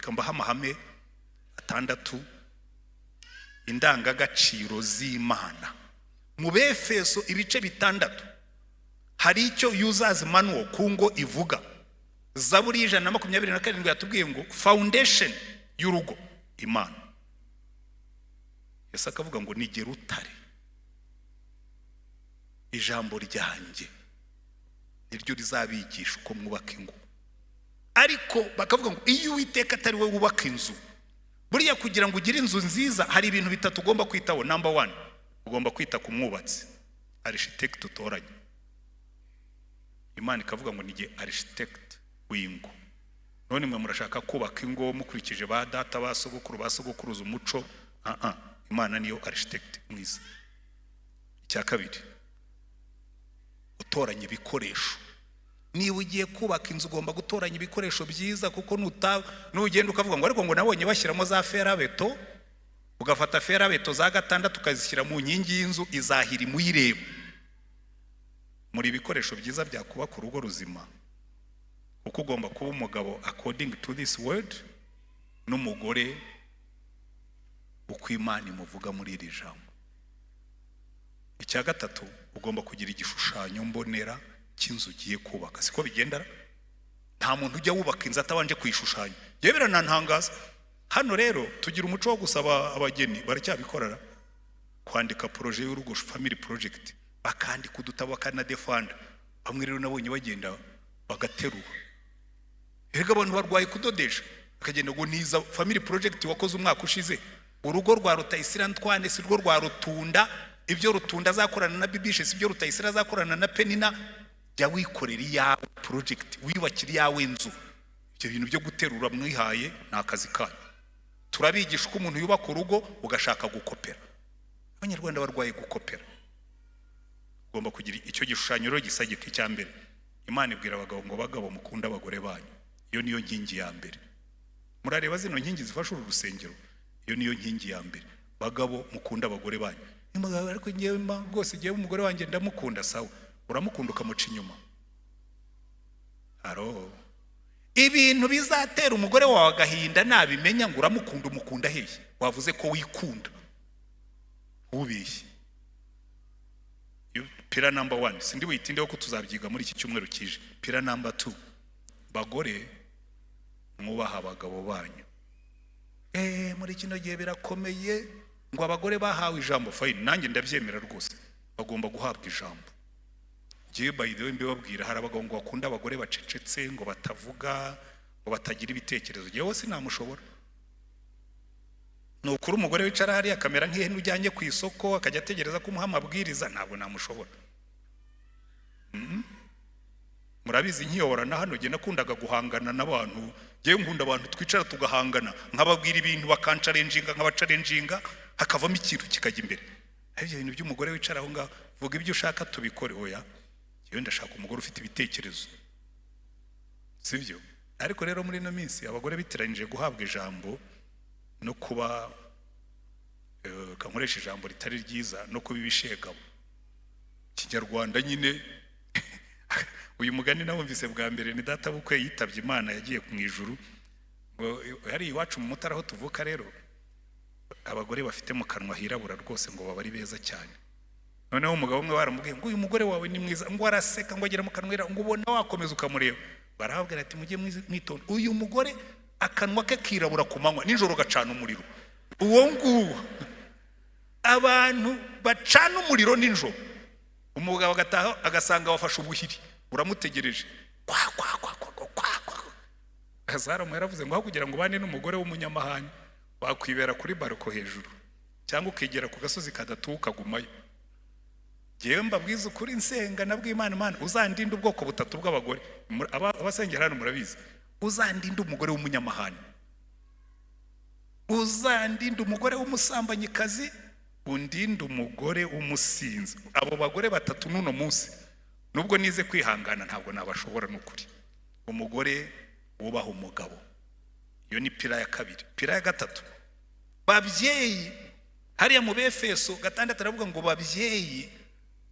reka mbaha amahame atandatu indangagaciro z'Imana. Mu Befeso ibice bitandatu hari icyo users manual kungo ivuga. Zaburi 127 yatubwiye ngo foundation y'urugo Imana. Yesu akavuga ngo ni gerutare, ijambo ryanjye niryo rizabigisha uko mwubaka ingo. Ariko bakavuga ngo iyo Uwiteka atari we wubaka inzu, buriya kugira ngo ugire inzu nziza hari ibintu bitatu ugomba kwitaho. Number 1, ugomba kwita ku mwubatsi, architect utoranye. Imana ikavuga ngo nige architect w'ingo. None mwe murashaka kubaka ingo mukurikije ba data basogokuruza umuco. Imana niyo architect mwiza. Icya kabiri, utoranye ibikoresho. Niba ugiye kubaka inzu ugomba gutoranya ibikoresho byiza, kuko nugenda ukavuga ngo ariko ngo nabonye bashyiramo za ferabeto, ugafata ferabeto za gatandatu ukazishyira mu nkingi y'inzu, izahiri muyireba. Muri ibikoresho byiza byakubaka urugo ruzima, kuko ugomba kuba umugabo according to this word, n'umugore uko Imana imuvuga muri iri jambo. Icya gatatu, ugomba kugira igishushanyo mbonera cy'inzu ugiye kubaka. Siko bigendera? Nta muntu ujya wubaka inzu atabanje kuyishushanya. Yebera nantangaza. Hano rero tugira umuco wo gusaba abageni, baracyabikorera, kwandika projet y'urugo, family project, bakandika udutabo bakanadefanda. Bamwe rero nabonye bagenda bagaterura. Erega abantu barwaye kudodesha, akagenda ngo niza family project wakoze umwaka ushize. Urugo rwa Rutayisira Ntwane si rwo rwa Rutunda, ibyo Rutunda azakorana na Bibishe si byo Rutayisira azakorana na Penina. Jya wikorera iyawe project, wibakira iyawe inzu. Ibyo bintu byo guterura mwihaye ni akazi kanyu. Turabigisha uko umuntu yubaka urugo ugashaka gukopera. Abanyarwanda barwaye gukopera. Ugomba kugira icyo gishushanyo rero gisagika. Icya mbere, Imana ibwira abagabo ngo bagabo mukunda abagore banyu. Iyo niyo nkingi ya mbere. Murareba zino nkingi zifasha uru rusengero, iyo niyo nkingi ya mbere. Bagabo mukunda abagore banyu. Imagabo ariko ngewe rwose ngewe umugore wanjye ndamukunda. Sawa, uramukunda ukamuca inyuma. Ibintu bizatera umugore wawe agahinda nabimenya ngo uramukunda, umukunda hehe? Wavuze ko wikunda. Ubishye. Pira number 1, sindi witindeho ko tuzabyiga muri iki cyumweru kije. Pira number 2, bagore mwubaha abagabo banyu. Muri kino gihe birakomeye ngo abagore bahawe ijambo. Fine, nanjye ndabyemera rwose, bagomba guhabwa ijambo. Giye by the way mbibabwira, hari abagabo ngo bakunda abagore bacecetse, ngo batavuga, ngo batagira ibitekerezo. Yewe sinamushobora. Nukuri umugore wicara hari akamera nk'ihene ujyanye ku isoko akajya ategereza ko umuha amabwiriza, ntabwo namushobora. Murabizi nkiyoborana hano nge nakundaga guhangana n'abantu. Ngewe nkunda abantu twicara tugahangana, nkababwira ibintu bakancarenjinga, nkabacarenjinga, hakavamo ikintu kikajya imbere. Ibyo bintu by'umugore wicara aho ngaho, vuga ibyo ushaka tubikore. Oya, yewe ndashaka umugore ufite ibitekerezo, sibyo? Ariko rero muri ino minsi abagore bitiranije guhabwa ijambo no kuba kankoresha ijambo ritari ryiza, no kuba ibishegabo. Kinyarwanda nyine uyu mugani nawumvise bwa mbere ni data bukwe yitabye Imana, yagiye mu ijuru. Hari iwacu mu Mutara aho tuvuka rero, abagore bafite mu kanwa hirabura rwose ngo baba ari beza cyane. Noneho umugabo umwe baramubwiye ngo uyu mugore wawe ni mwiza, ngo araseka, ngo agera mu kanwa ngo ubona wakomeza ukamureba. Barahabwira ati mujye mwitonda, uyu mugore akanwa ke kirabura ku manywa, nijoro gacana umuriro. Uwo nguwo abantu bacana umuriro nijoro, umugabo agataha agasanga wafashe ubuhiri, uramutegereje. Hazara mu yaravuze ngo aho kugira ngo bane n'umugore w'umunyamahanga, bakwibera kuri baroko hejuru cyangwa ukegera ku gasozi kadatuka gumayo. Jewe mbabwiza ukuri nsenga nabwo Imana uzandinde ubwoko butatu bw'abagore. Abasengera hano murabizi, uzandinde umugore w'umunyamahanga, uzandinde umugore w'umusambanyikazi, undinde umugore w'umusinzi. Abo bagore batatu n'uno munsi nubwo nize kwihangana ntabwo nabashobora n'ukuri. Umugore wubaha umugabo, iyo ni pira ya kabiri. Pira ya gatatu, babyeyi hariya mu Befeso 6 aravuga ngo babyeyi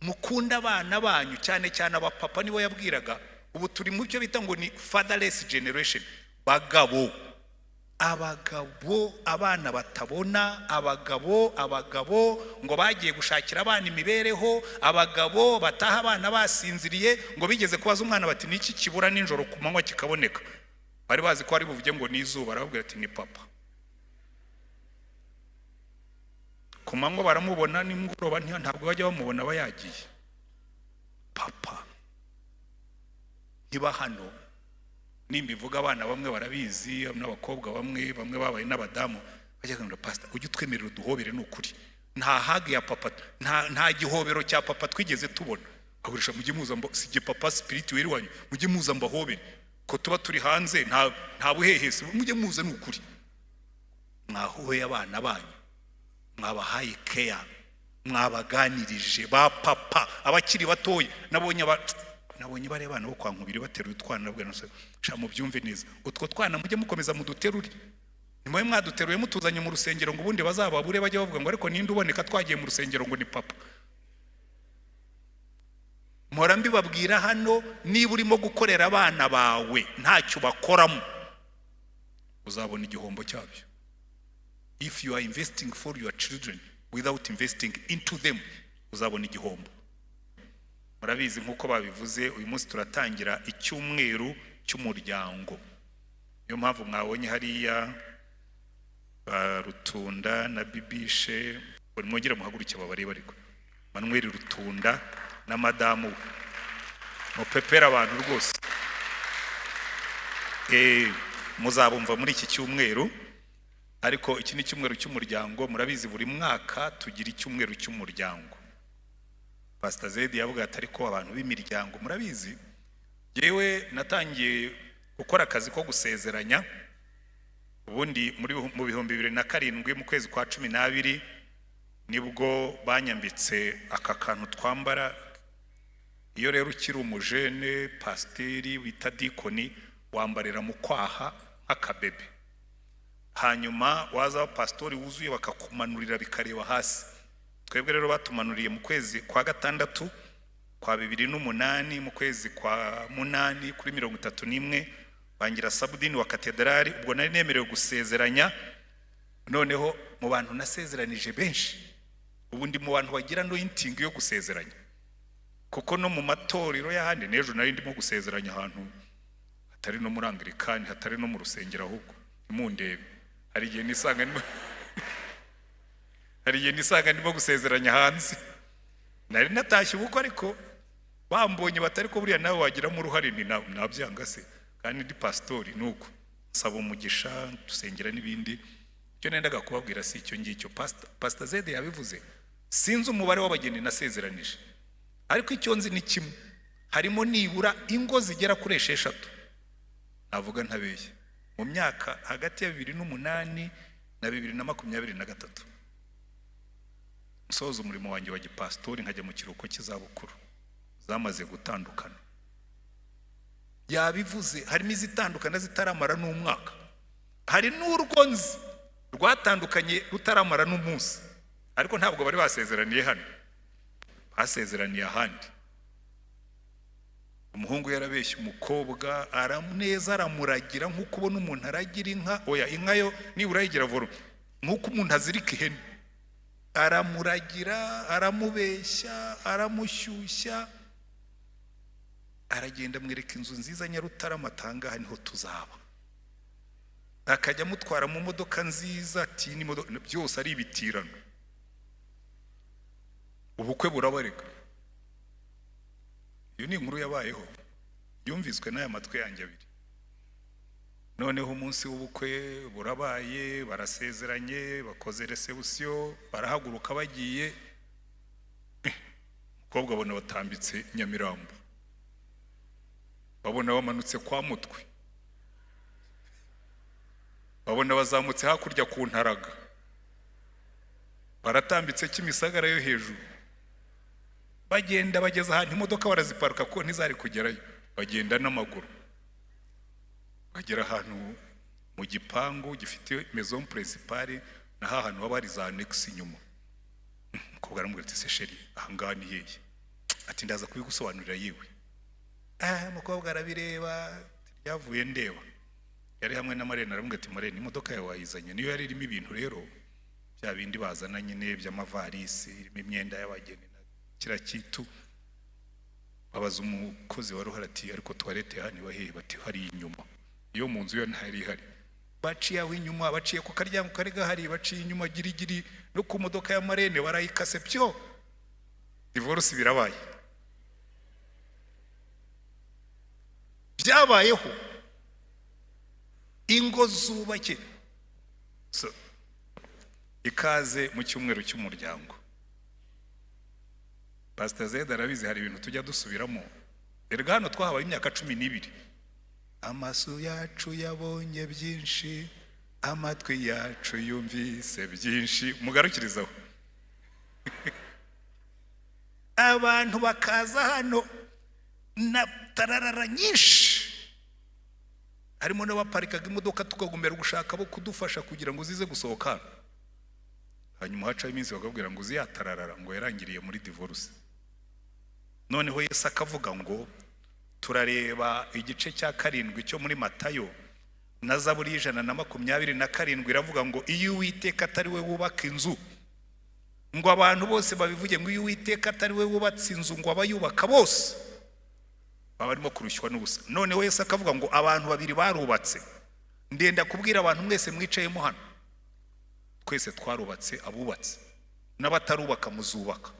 mukunda abana banyu, cyane cyane abapapa nibo yabwiraga. Ubu turi mu cyo bita ngo ni fatherless generation. Bagabo, abagabo, abana batabona, abagabo ngo bagiye gushakira abana imibereho, abagabo bataha abana basinziriye, ngo bigeze kubaza umwana bati niki kibura ninjoro ku manywa kikaboneka, bari bazi ko ari buvuge ngo n'izuba, arababwira ati ni papa. Ku manywa baramubona, nimugoroba ntabwo bajya bamubona aba yagiye. Papa niba hano nimbivuga abana bamwe barabizi, n'abakobwa bamwe babaye n'abadamu, bajya ngo pastor ujye utwemerera uduhobere n'ukuri, nta hage ya papa, nta gihobero cya papa twigeze tubona. Aburisha mujye muza sije papa spirituel wanyu, mujye muza mbahobere ko tuba turi hanze, nta buhehese, mujye muza n'ukuri. Mwahoye abana banyu, mwabahaye care, mwabaganirije ba papa abakiri batoye. Nabonye bare abana bo kwa Nkubiri bateruye utwana, nabwo nasha mu byumve neza, utwo twana mujye mukomeza muduterure, nimwe mwaduteruye mutuzanye mu rusengero ngo ubundi bazababure bajye bavuga ngo ariko ninde uboneka twagiye mu rusengero ngo ni papa. Mpora mbibabwira hano, niba urimo gukorera abana bawe ntacyo bakoramo, uzabona igihombo cyabyo. If you are investing for your children without investing into them, uzabona igihombo. Murabizi nkuko babivuze, uyu munsi turatangira icyumweru cy'umuryango. Niyo mpamvu mwabonye hariya Rutunda na Bibishe, mwongere muhaguruke babareba, ariko Manuel Rutunda na madamu mupepera abantu rwose. Muzabumva muri iki cyumweru, ariko iki ni cyumweru cy'umuryango. Murabizi buri mwaka tugira icyumweru cy'umuryango. Pastor Zedi yavuga ati ariko abantu b'imiryango murabizi, yewe natangiye gukora akazi ko gusezeranya ubundi mu bihumbi 2007 mu kwezi kwa 12 nibwo banyambitse aka kantu twambara. Iyo rero ukiri umujene pasteri wita dikoni, wambarira mu kwaha nk'akabebe, hanyuma waza pastori wuzuye bakakumanurira bikareba hasi. Twebwe rero batumanuriye mu kwezi kwa gatandatu kwa 2008, mu kwezi kwa 8 kuri 31 bangira sabudini wa katedrali. Ubwo nari nemerewe gusezeranya, noneho mu bantu nasezeranije benshi, ubundi mu bantu bagira anointing yo gusezeranya, kuko no mu matorero y'ahandi n'ejo nari ndimo gusezeranya ahantu hatari no muri Anglikani, hatari no mu rusengero, ahubwo nimundebe. Hari igihe nisanga ndimo gusezeranya hanze, nari natashye ubukwe ariko bambonye batari ko buriya nawe wagiramo uruhare, nabyanga se kandi ndi pastori. Nuko nsaba umugisha dusengera n'ibindi. Icyo nendaga kubabwira si icyo ngicyo. Pastor Zede yabivuze, sinzi umubare w'abageni nasezeranije, ariko icyo nzi ni kimwe, harimo nibura ingo zigera kuri 6, navuga ntabeshye, mu myaka hagati ya 2008 na 2023 nsoza umurimo wanjye wa gipastori nkajya mu kiruhuko cy'izabukuru, zamaze gutandukana. Yabivuze harimo izitandukana zitaramara n'umwaka, hari n'urwo nzi rwatandukanye rutaramara n'umunsi, ariko ntabwo bari basezeraniye hano, basezeraniye ahandi. Umuhungu yarabeshye umukobwa, aramneza aramuragira nk'uko ubona umuntu aragira inka. Oya, inka yo nibura yigira volume nk'uko umuntu azirika ihene, aramuragira, aramubeshya, aramushyushya, aragenda amwereka inzu nziza Nyarutarama, atangaha niho tuzaba. Akajya amutwara mu modoka nziza, ati ni modoka byose ari ibitirano. Ubukwe burabareka. Iyo ni inkuru yabayeho, yumviswe n'aya matwi yanjye abiri. Noneho umunsi w'ubukwe burabaye, barasezeranye, bakoze reception, barahaguruka bagiye. Umukobwa abona batambitse Nyamirambo, babona bamanutse kwa Mutwe, babona bazamutse hakurya ku Ntaraga, baratambitse Kimisagara yo hejuru. Bagenda bageza ahantu imodoka baraziparuka ko ntizari kugerayo, bagenda n'amaguru. Bagera ahantu mu gipangu gifite maison principale, na ahantu habari za annex inyuma. Umukobwa aramubwira ati se chérie, ahangaha ni hehe? Ati ndaza kubigusobanurira yewe. Umukobwa arabireba, yavuye ndeba. yari hamwe na Marene aramubwira ati Marene imodoka yawe wayizanye niyo yari irimo ibintu rero bya bindi bazana nyine by'amavarisi irimo imyenda y'abageni na kira kitu. Abaza umukozi wa ruhara ati ariko toilette hano bahehe, bati hari inyuma iyo mu nzu yo ntari ihari. Baciye aho inyuma, baciye ku karyango kari gahari, baciye inyuma girigiri no ku modoka ya Marene barayikase byo. Divorce birabaye. Byabayeho ingo zubake. So ikaze mu cyumweru cy'umuryango. Pastor Zed arabizi hari ibintu tujya dusubiramo. Erega hano twahabaye imyaka 12. Amaso yacu yabonye byinshi, amatwi yacu yumvise byinshi. Mugarukirizaho. Abantu bakaza hano na tararara nyinshi, harimo n'abaparikaga imodoka tukagumera gushaka bo kudufasha kugira ngo zize gusohoka. Hanyuma haca iminsi bakabwira ngo uziyatararara ngo yarangiriye muri divorce. Noneho Yesu akavuga ngo turareba igice cya 7 cyo muri Matayo na Zaburi 127 iravuga ngo iyo Uwiteka atari we wubaka inzu ngo abantu bose babivuge ngo iyo Uwiteka atari we wubatse inzu ngo abayubaka bose barimo kurushywa n'ubusa. Noneho Yesu akavuga ngo abantu babiri barubatse. Ndenda kubwira abantu mwese mwicayemo hano, twese twarubatse, abubatse n'abatarubaka muzubaka,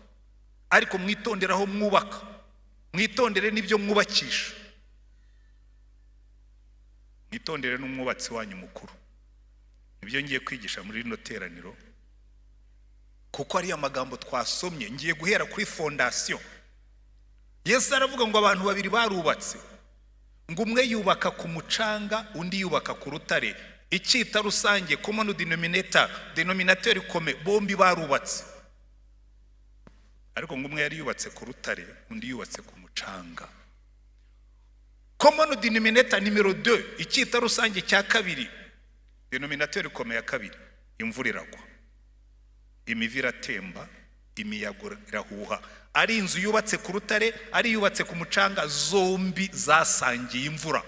ariko mwitondera aho mwubaka, mwitondere n'ibyo mwubakisha, mwitondere n'umwubatsi wanyu mukuru. Nibyo ngiye kwigisha muri rino teraniro, kuko ari amagambo twasomye. Ngiye guhera kuri fondation. Yesu aravuga ngo abantu babiri barubatse, ngo umwe yubaka ku mucanga undi yubaka ku rutare. Icyita rusange common denominateur commun, bombi barubatse. Ariko ngo umwe yari yubatse ku rutare undi yubatse ku mucanga. Common denominator numero 2, icyita rusange cya kabiri, denominateur commun ya kabiri, imvura iragwa, imivu iratemba, imiyaga irahuha. Ari inzu yubatse ku rutare, ari yubatse ku mucanga, zombi zasangiye imvura,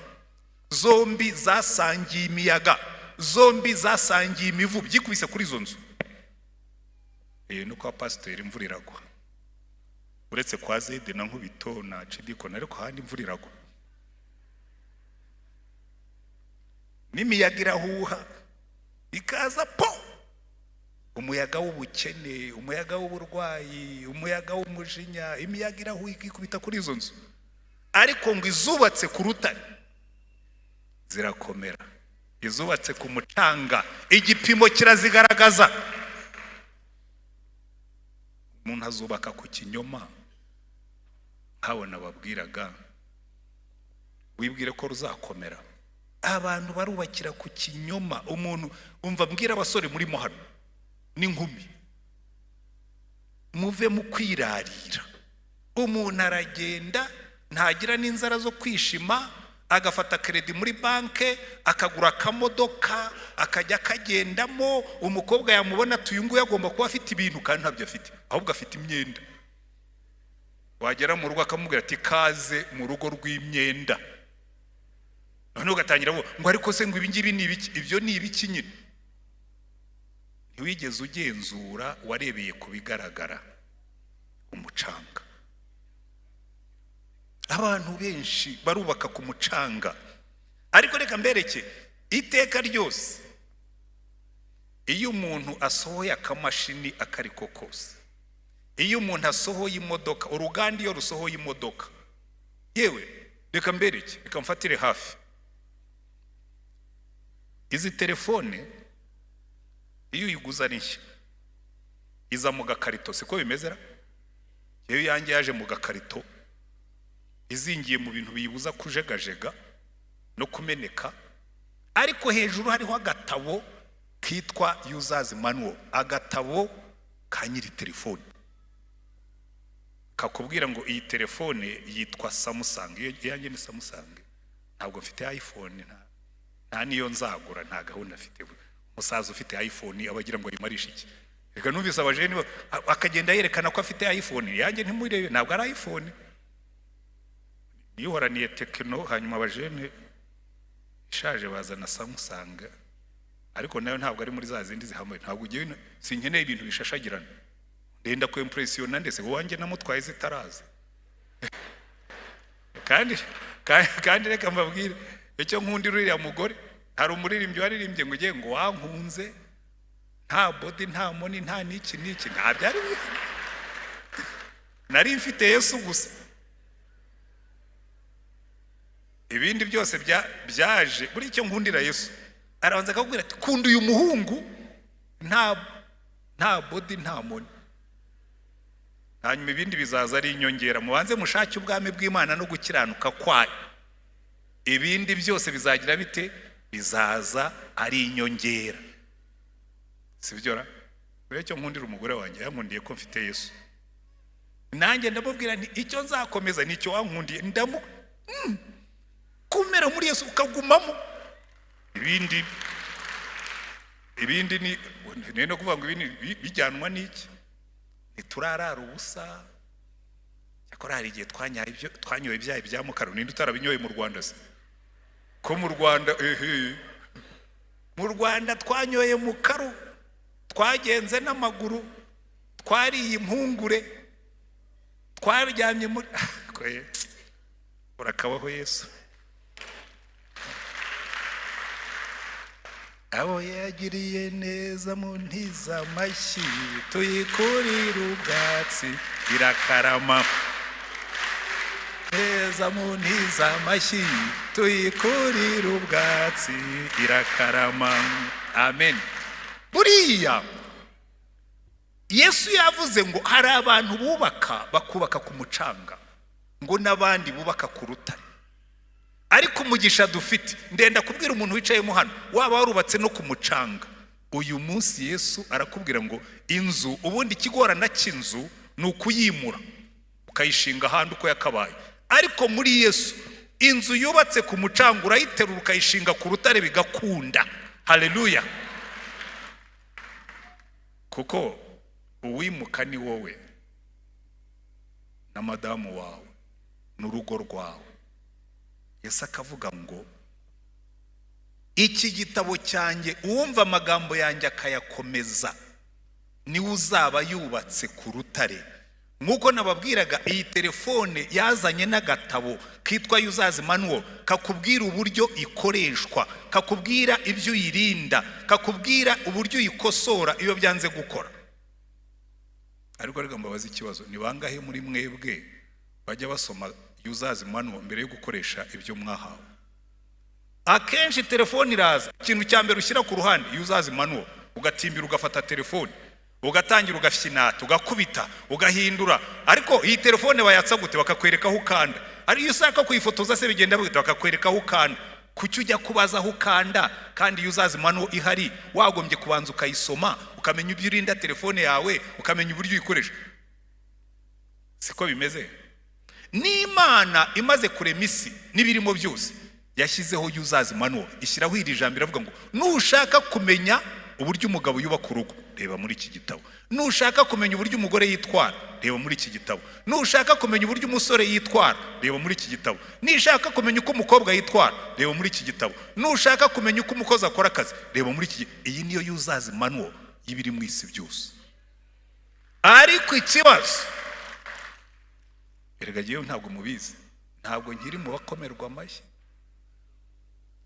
zombi zasangiye imiyaga, zombi zasangiye imivu. Byikubise kuri izo nzu. No kwa pastor imvura iragwa, uretse kwa Zede na Nkubito na Cidikona, ariko handi imvura iragwa n'imiyaga irahuha ikaza po. Umuyaga w'ubukene, umuyaga w'uburwayi, umuyaga w'umujinya, imiyaga irahuha ikikubita kuri izo nzu. Ariko ngo izubatse ku rutare zirakomera, izubatse ku mucanga igipimo kirazigaragaza. Umuntu azubaka ku kinyoma, nkabona babwiraga wibwire ko ruzakomera. Abantu barubakira ku kinyoma. Umuntu umva, mbwira abasore muri mo hano n'inkumi, muve mu kwirarira. Umuntu aragenda ntagira n'inzara zo kwishima, agafata credit muri banke, akagura akamodoka, akajya kagendamo. Umukobwa yamubona tuyungu yagomba kuba afite ibintu, kandi ntabyo afite, ahubwo afite imyenda. Wagera mu rugo akamubwira ati kaze mu rugo rw'imyenda. None ugatangira ngo ariko se ngo ibingibi ni ibiki? Ibyo ni ibiki nyine? Ntiwigeze ugenzura, warebeye kubigaragara umucanga. Abantu benshi barubaka ku mucanga. Ariko reka mbereke, iteka ryose iyo umuntu asohoye akamashini akariko kose, iyo umuntu asohoye imodoka, uruganda iyo rusohoye imodoka, yewe reka mbereke, reka mfatire hafi. Izi telefone iyo uyiguza nishya iza mu gakarito, siko bimezera? Iyo yanjye yaje mu gakarito izingiye mu bintu biyibuza kujegajega no kumeneka, ariko hejuru hariho agatabo kitwa users manual, agatabo ka nyiri telefone kakubwira ngo iyi telefone yitwa Samsung. Iyo yanjye ni Samsung, ntabwo mfite iPhone, nta niyo nzagura, nta gahunda mfite. Umusaza ufite iPhone abagira ngo yimarishe iki? Reka numvise abajeni akagenda yerekana ko afite iPhone, yanjye ntimurebe, ntabwo ari iPhone. Iyo horaniye Tekno, hanyuma abajeni ishaje bazana Samsung, ariko nayo ntabwo ari muri za zindi zihamwe. Ntabwo ugiye, sinkeneye ibintu bishashagirana, ndenda ku impressiona ndetse wanjye namutwaye zitaraza. kandi reka mbabwire icyo nkundira uriya mugore. Hari umuririmbyi waririmbye ngo ugiye ngo wankunze nta body nta money nta niki nta byari nari mfite Yesu gusa, ibindi byose byaje. Buri icyo nkundira Yesu, arabanza akakubwira ati kunda uyu muhungu nta body nta money, hanyuma ibindi bizaza ari inyongera. Mubanze mushake ubwami bw'Imana no gukiranuka kwayo, ibindi byose bizagira bite? Bizaza ari inyongera. Sibyo ra? Buri icyo nkundira umugore wanjye, yankundiye ko mfite Yesu, nanjye ndamubwira nti icyo nzakomeza nicyo wankundiye, kumera muri Yesu ukagumamo. Ibindi ni no kuvuga ngo ibindi bijyanwa n'iki? Ntiturarara ubusa. Yakora hari igihe twanyoye ibyayi bya mukaro. Ninde utarabinyoye mu Rwanda se? Ko mu Rwanda mu Rwanda twanyoye mukaro, twagenze n'amaguru, twariye impungure, twaryamye muri urakabaho Yesu. Abo yagiriye neza mu ntiza amashyi, tuyikurira ubwatsi irakarama. Neza mu ntiza amashyi, tuyikurira ubwatsi irakarama. Amen. Buriya Yesu yavuze ngo hari abantu bakubaka ku mucanga, ngo n'abandi bubaka ku rutare. Ariko umugisha dufite, ndenda kubwira umuntu wicayemo hano, waba warubatse no ku mucanga, uyu munsi Yesu arakubwira ngo inzu, ubundi ikigorana cy'inzu ni ukuyimura ukayishinga ahandi uko yakabaye. Ariko muri Yesu inzu yubatse ku mucanga urayiterura ukayishinga ku rutare bigakunda. Haleluya. Kuko uwimuka ni wowe na madamu wawe n'urugo rwawe. Yesu akavuga ngo iki gitabo cyanjye uwumva amagambo yanjye akayakomeza niwe uzaba yubatse ku rutare. Nkuko nababwiraga, iyi telefone yazanye n'agatabo kitwa Yuzazi Manual, kakubwira uburyo ikoreshwa, kakubwira ibyo uyirinda, kakubwira uburyo uyikosora iyo byanze gukora. Ariko reka mbabaza ikibazo, ni bangahe muri mwebwe bajya basoma Yuzazi Manual mbere yo gukoresha ibyo mwahawe? Akenshi telefone iraza, ikintu cya mbere ushyira ku ruhande Yuzazi Manual, ugatimbira ugafata telefone, ugatangira ugafyinata, ugakubita, ugahindura. Ariko iyi telefone bayatsa gute? Bakakwereka aho ukanda. Ari iyo usaka kuyifotoza se bigenda bwite bakakwereka aho ukanda. Kuki ujya kubaza aho ukanda kandi Yuzazi Manual ihari? Wagombye kubanza ukayisoma, ukamenya ibyo urinda telefone yawe, ukamenya uburyo uyikoresha. Siko bimeze? N'Imana imaze kurema isi n'ibirimo byose, yashyizeho Yuzazi Manual, ishyiraho iri jambo iravuga ngo nushaka kumenya uburyo umugabo yubaka urugo, reba muri iki gitabo. Nushaka kumenya uburyo umugore yitwara, reba muri iki gitabo. Nushaka kumenya uburyo umusore yitwara, reba muri iki gitabo. Nishaka kumenya uko umukobwa yitwara, reba muri iki gitabo. Nushaka kumenya uko umukozi akora akazi, reba muri iki. Iyi niyo Yuzazi Manual y'ibiri mu isi byose. Ariko ikibazo, erega jewe ntabwo mubizi, ntabwo nkiri mu bakomerwa amashyi.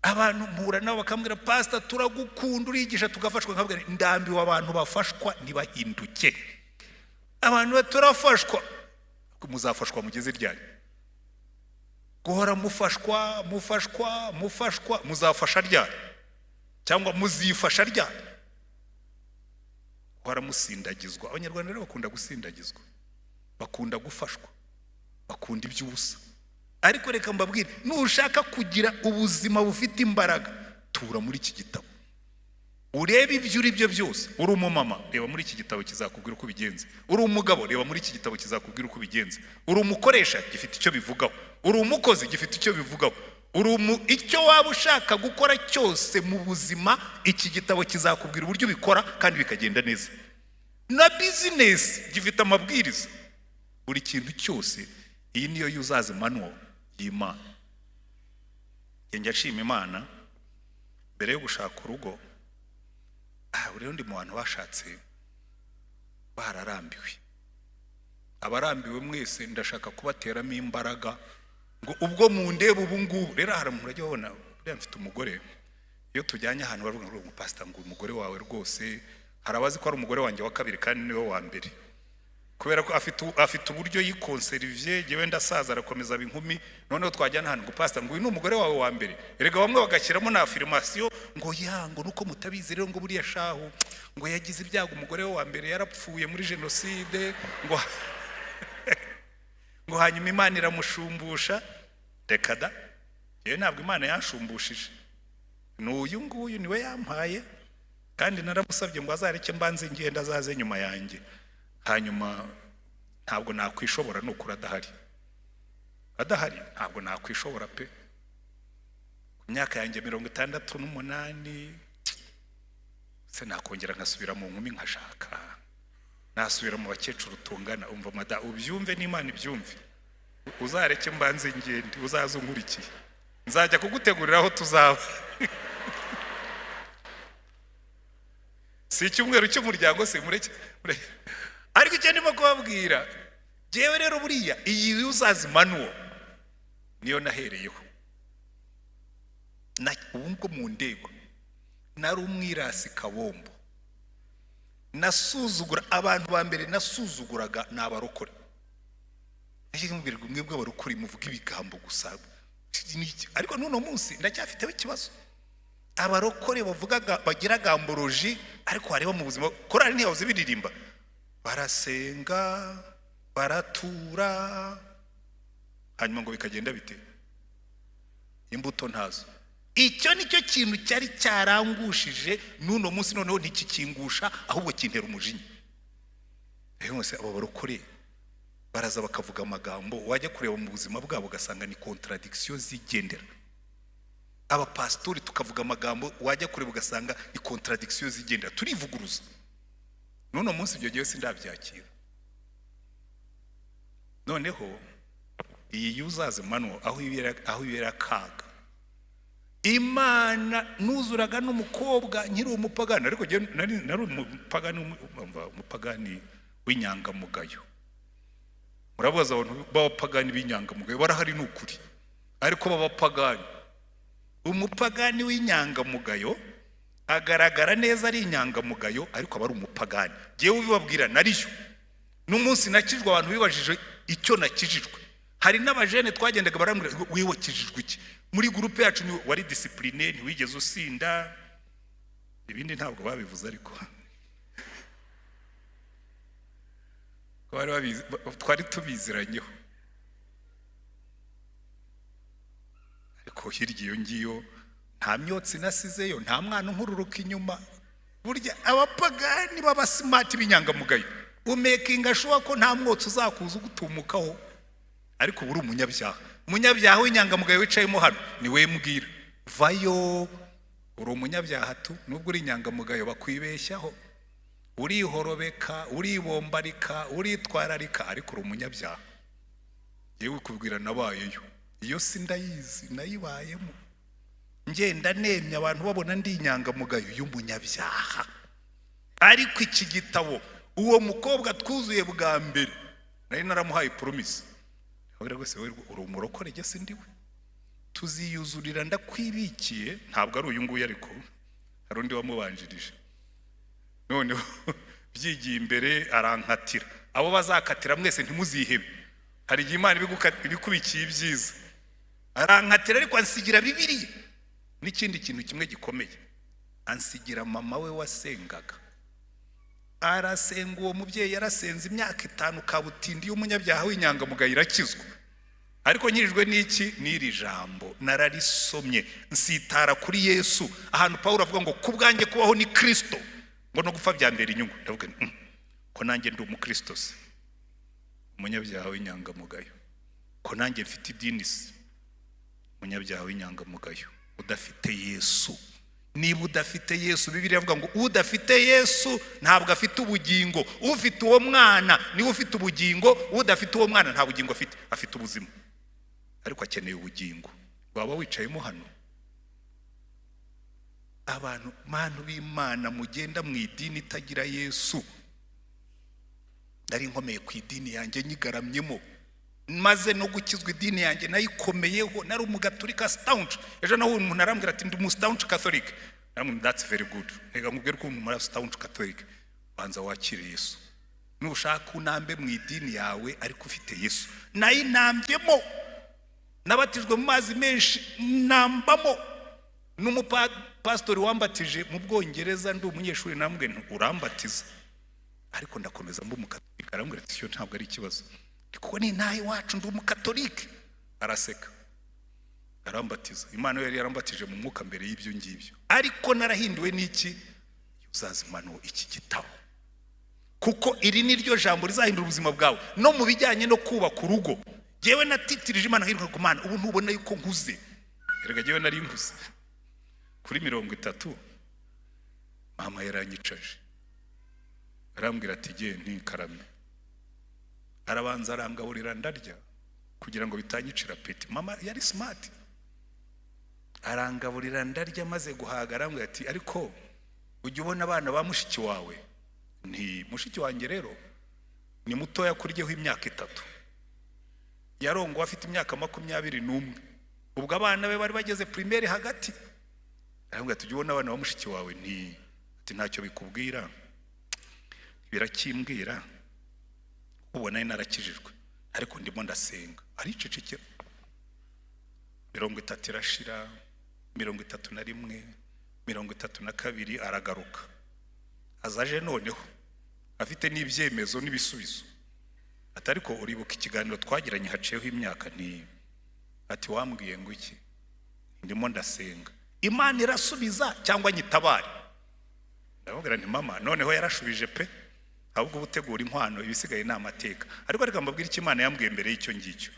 Abantu mpura nabo bakambwira, pastor turagukunda urigisha tugafashwa. Nkabwira ndambiwe abantu bafashwa ntibahinduke. Abantu turafashwa, muzafashwa mugeze ryari? Guhora mufashwa, muzafasha ryari? Cyangwa muzifasha ryari? Guhora musindagizwa. Abanyarwanda rero bakunda gusindagizwa, bakunda gufashwa, bakunda iby'ubusa. Ariko reka mbabwire, nushaka kugira ubuzima bufite imbaraga, tura muri iki gitabo, urebe ibyo uri byo byose. Uri umumama, reba muri iki gitabo kizakubwira uko bigenze. Uri umugabo, reba muri iki gitabo kizakubwira uko bigenze. Uri umukoresha, gifite icyo bivugaho. Uri umukozi, gifite icyo bivugaho. Icyo waba ushaka gukora cyose mu buzima, iki gitabo kizakubwira uburyo bikora kandi bikagenda neza. Na business gifite amabwiriza, buri kintu cyose. Iyi niyo Yuzazi Manual y'Imana. Njya nshima Imana mbere yo gushaka urugo rero ndi mu bantu bashatse bararambiwe. Abarambiwe mwese ndashaka kubateramo imbaraga ngo ubwo mu ndebe ubu ngubu rero hari umuntu ajya abona buriya mfite umugore, iyo tujyanye ahantu baravuga ngo umupasita ngo umugore wawe rwose, hari abazi ko ari umugore wanjye wa kabiri kandi niwe wa mbere, kubera ko afite uburyo yikonserivye. Jewe ndasaza arakomeza binkumi, noneho twajyana ahantu ngo pastor ngo uyu ni umugore wawe wa mbere. Erega bamwe bagashyiramo na affirmation ngo yango nuko mutabizi rero ngo buriya shahu ngo yagize ibyago umugore wa mbere yarapfuye muri genocide ngo ngo hanyuma Imana iramushumbusha. Reka da, yewe ntabwo Imana yanshumbushije, n'uyu nguyu niwe yampaye, kandi naramusabye ngo azareke mbanze ngenda azaze nyuma yanjye. Hanyuma ntabwo nakwishobora nukura adahari ntabwo nakwishobora pe. Ku myaka yanjye 68 se nakongera nkasubira mu nkumi nkashaka, nasubira mu bakecuru tungana. Umva mada ubyumve n'Imana ibyumve, uzareke mbanze ngende, uzaze unkurikiye, nzajya kugutegurira aho tuzaba. Si icyumweru cy'umuryango se mureke. Ariko icyo ndimo kubabwira, jewe rero buriya iyi uzazimanuo niyo nahereyeho. Ubwo mu ndego nari umwirasi kabombo, nasuzugura abantu ba mbere nasuzuguraga n'abarokore. Mwebwe mwebwe abarokore muvuga ibigambo gusa, ariko n'uno munsi ndacyafiteho ikibazo. Abarokore bavugaga bagira gamboroji, ariko hareba mu buzima korali ntiyahoze biririmba, barasenga baratura, hanyuma ngo bikagenda bite, imbuto ntazo. Icyo nicyo kintu cyari cyarangushije n'uno munsi, noneho ntikikingusha ahubwo kintera umujinya. Yose abo barokore baraza bakavuga amagambo, wajya kureba mu buzima bwabo ugasanga ni contradiction zigendera. Aba pastori tukavuga amagambo, wajya kureba ugasanga ni contradiction zigendera, turivuguruza. N'uno munsi ibyo gihe sindabyakira. Noneho iyi uzaze manuo aho ibera kaga, Imana nuzuraga n'umukobwa nkiri umupagani, ariko nari umupagani w'inyangamugayo. Murabaza abantu b'abapagani b'inyangamugayo barahari n'ukuri, ariko b'abapagani, umupagani w'inyangamugayo agaragara neza ari inyangamugayo, ariko aba ari umupagani. Jewe ubibabwira nariyo n'umunsi nakijwe abantu bibajije icyo nakijijwe. Hari n'abajene twagendaga barambwira wewe kijijwe iki, muri groupe yacu ni wari discipline, ntiwigeze usinda, ibindi ntabwo babivuze, ariko twari tubiziranyeho. Ariko hirya iyo ngiyo nta myotsi nasizeyo, nta mwana nkururuka inyuma. Burya abapagani baba smart b'inyangamugayo, umekinga shuwa ko nta mwotsi uzakuza ugutumukaho, ariko buri umunyabyaha w'inyangamugayo wicayemo hano ni we mbwira vayo, uri umunyabyaha tu, nubwo uri inyangamugayo bakwibeshyaho, urihorobeka, uribombarika, uritwararika, ariko uri umunyabyaha. Yewe kubwira nabayeyo, iyo sindayizi nayibayemo, ngenda nemye abantu babona ndi inyangamugayo y'umunyabyaha. Ariko iki gitabo uwo mukobwa twuzuye bwa mbere nari naramuhaye promise, abira rwose uri umurokore jye sindiwe, tuziyuzurira ndakwibikiye. Ntabwo ari uyu nguyu, ariko hari undi wamubanjirije. Noneho byigiye imbere arankatira, abo bazakatira mwese ntimuzihebe, hari igihe Imana ibikubikiye ibyiza. Arankatira ariko ansigira Bibiliya n'ikindi kintu kimwe gikomeye, ansigira mama we wasengaga. Arasenga, uwo mubyeyi yarasenze imyaka 5 kabutindi y'umunyabyaha w'inyangamugayo irakizwa. Ariko nyirijwe n'iki, n'iri jambo nararisomye nsitara kuri Yesu, ahantu Paulo avuga ngo kubwanjye kubaho ni Kristo, ngo no gupfa byambera inyungu. Ndavuga ko nanjye ndi umukristo se, umunyabyaha w'inyangamugayo, ko nanjye mfite idini se, umunyabyaha w'inyangamugayo udafite Yesu. Niba udafite Yesu, Bibiliya avuga ngo udafite Yesu ntabwo afite ubugingo. Ufite uwo mwana niwe ufite ubugingo, udafite uwo mwana nta bugingo afite, afite ubuzima ariko akeneye ubugingo. Baba wicayemo hano abantu bantu b'Imana mugenda mu idini itagira Yesu. Nari nkomeye ku idini yanjye nyigaramyemo, maze no gukizwa idini yanjye nayikomeyeho. Nari umugatolika staunch. Ejo naho umuntu arambwira ati ndi mu staunch Catholic. That's very good. Ega nkubwira ko umuntu staunch Catholic banza wakire Yesu. Nushaka unambe mu idini yawe ariko ufite Yesu. Nayinambyemo, nabatijwe mu mazi menshi nambamo. N'umupastori wambatije mu Bwongereza ndi umunyeshuri, namwe urambatiza ariko ndakomeza mbu umukatolika. Arambwira ati cyo ntabwo ari ikibazo kuko ni nayi wacu ndi umukatolika. Araseka arambatiza. Imana yari yarambatije mu mwuka mbere y'ibyo ngibyo, ariko narahinduwe n'iki? Uzazimano iki gitabo, kuko iri ni ryo jambo rizahindura ubuzima bwawe no mu bijyanye no kubaka urugo. Jewe natitirije Imana hirwa ku Mana, ubu ntubona yuko nkuze. Erega jewe nari nkuze kuri 30. Mama yaranyicaje arambwira ati je ntikarame. Arabanza arangaburira ndarya kugira ngo bitanyicira peti. Mama yari smart. Arangaburira ndarya maze guhaga. Arambwira ati ariko ujye ubona abana ba mushiki wawe. Nti mushiki wanjye rero ni mutoya kuryeho imyaka 3. Yarongo afite imyaka 21. Ubwo abana be bari bageze primaire hagati. Arambwira ati ujye ubona abana ba mushiki wawe. Nti ati ntacyo bikubwira, birakimbwira. Ubona narakijijwe ariko ndimo ndasenga. Aricecekera. 30 irashira, 31, 32 aragaruka. Azaje noneho afite n'ibyemezo n'ibisubizo. Atari ko uribuka ikiganiro twagiranye haciyeho imyaka. Nti ati wambwiye ngo iki? Ndimo ndasenga. Imana irasubiza cyangwa nyitabare? Ndababwira nti mama noneho yarashubije pe, ahubwo butegura inkwano ibisigaye ni amateka. Ariko reka mbabwire icyo Imana yambwiye mbere y'icyo ngicyo.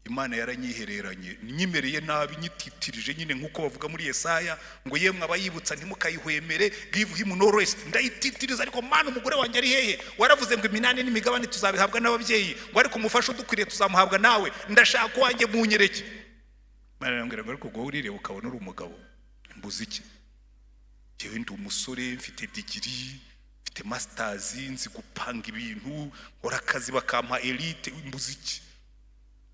Imana yaranyihereranye, nyimereye nabi, nyititirije nyine nkuko bavuga muri Yesaya ngo yemwe abayibutsa ntimukayihwemere, give him no rest. Ndayititiriza ariko Mana umugore wanjye ari hehe? Waravuze ngo iminani n'imigabane tuzabihabwa n'ababyeyi, ngo ariko umufasha udukwiriye tuzamuhabwa nawe. Ndashaka wanjye munyereke. Imana yarambwira ngo ariko ngo urire ukabona uri umugabo. Mbuze iki? Jewe ndi umusore mfite degree, mfite masters, nzi gupanga ibintu, nkora akazi bakampa elite. Mbuze iki?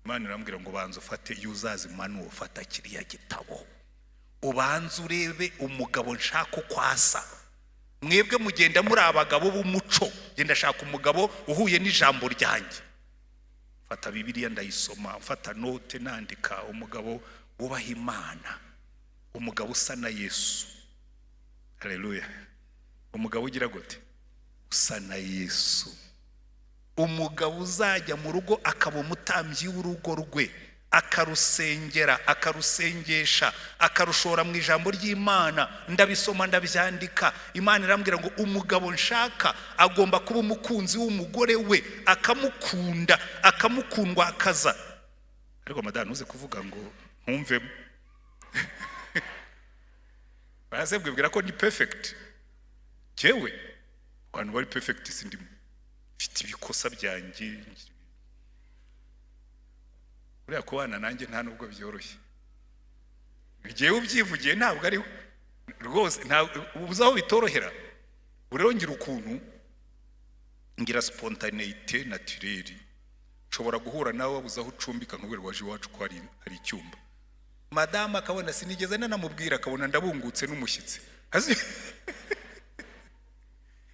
Imana irambwira ngo banza ufate Uzazimano, ufata kiriya gitabo ubanza urebe umugabo nshaka kwasa. Mwebwe mugenda muri abagabo b'umuco, genda shaka umugabo uhuye n'ijambo ryanjye. Fata Bibiliya ndayisoma, mfata note nandika. Umugabo wubaha Imana, umugabo usa na Yesu. Haleluya. Umugabo ugira gute? Usa na Yesu. Umugabo uzajya mu rugo akaba umutambyi w'urugo rwe, akarusengera, akarusengesha, akarushora mu ijambo ry'Imana. Ndabisoma ndabyandika. Imana irambwira ngo umugabo nshaka agomba kuba umukunzi w'umugore we, akamukunda, akamukundwa akaza. Ariko madame uze kuvuga ngo ntumve. Barasebwe bwira ko ni perfect. Jewe abantu bari perfect sindimo. Mfite ibikosa byanjye. Uriya kubana nanjye nta nubwo byoroshye. Jewe ubyivugiye ntabwo ari rwose, ubuzaho bitorohera. Urongera ukuntu ngira spontaneité naturelle. Nshobora guhura nawe wabuzaho ucumbika nkubwira waje iwacu ko ari icyumba. Madame akabona sinigeze nanamubwira, akabona ndabungutse n'umushyitsi.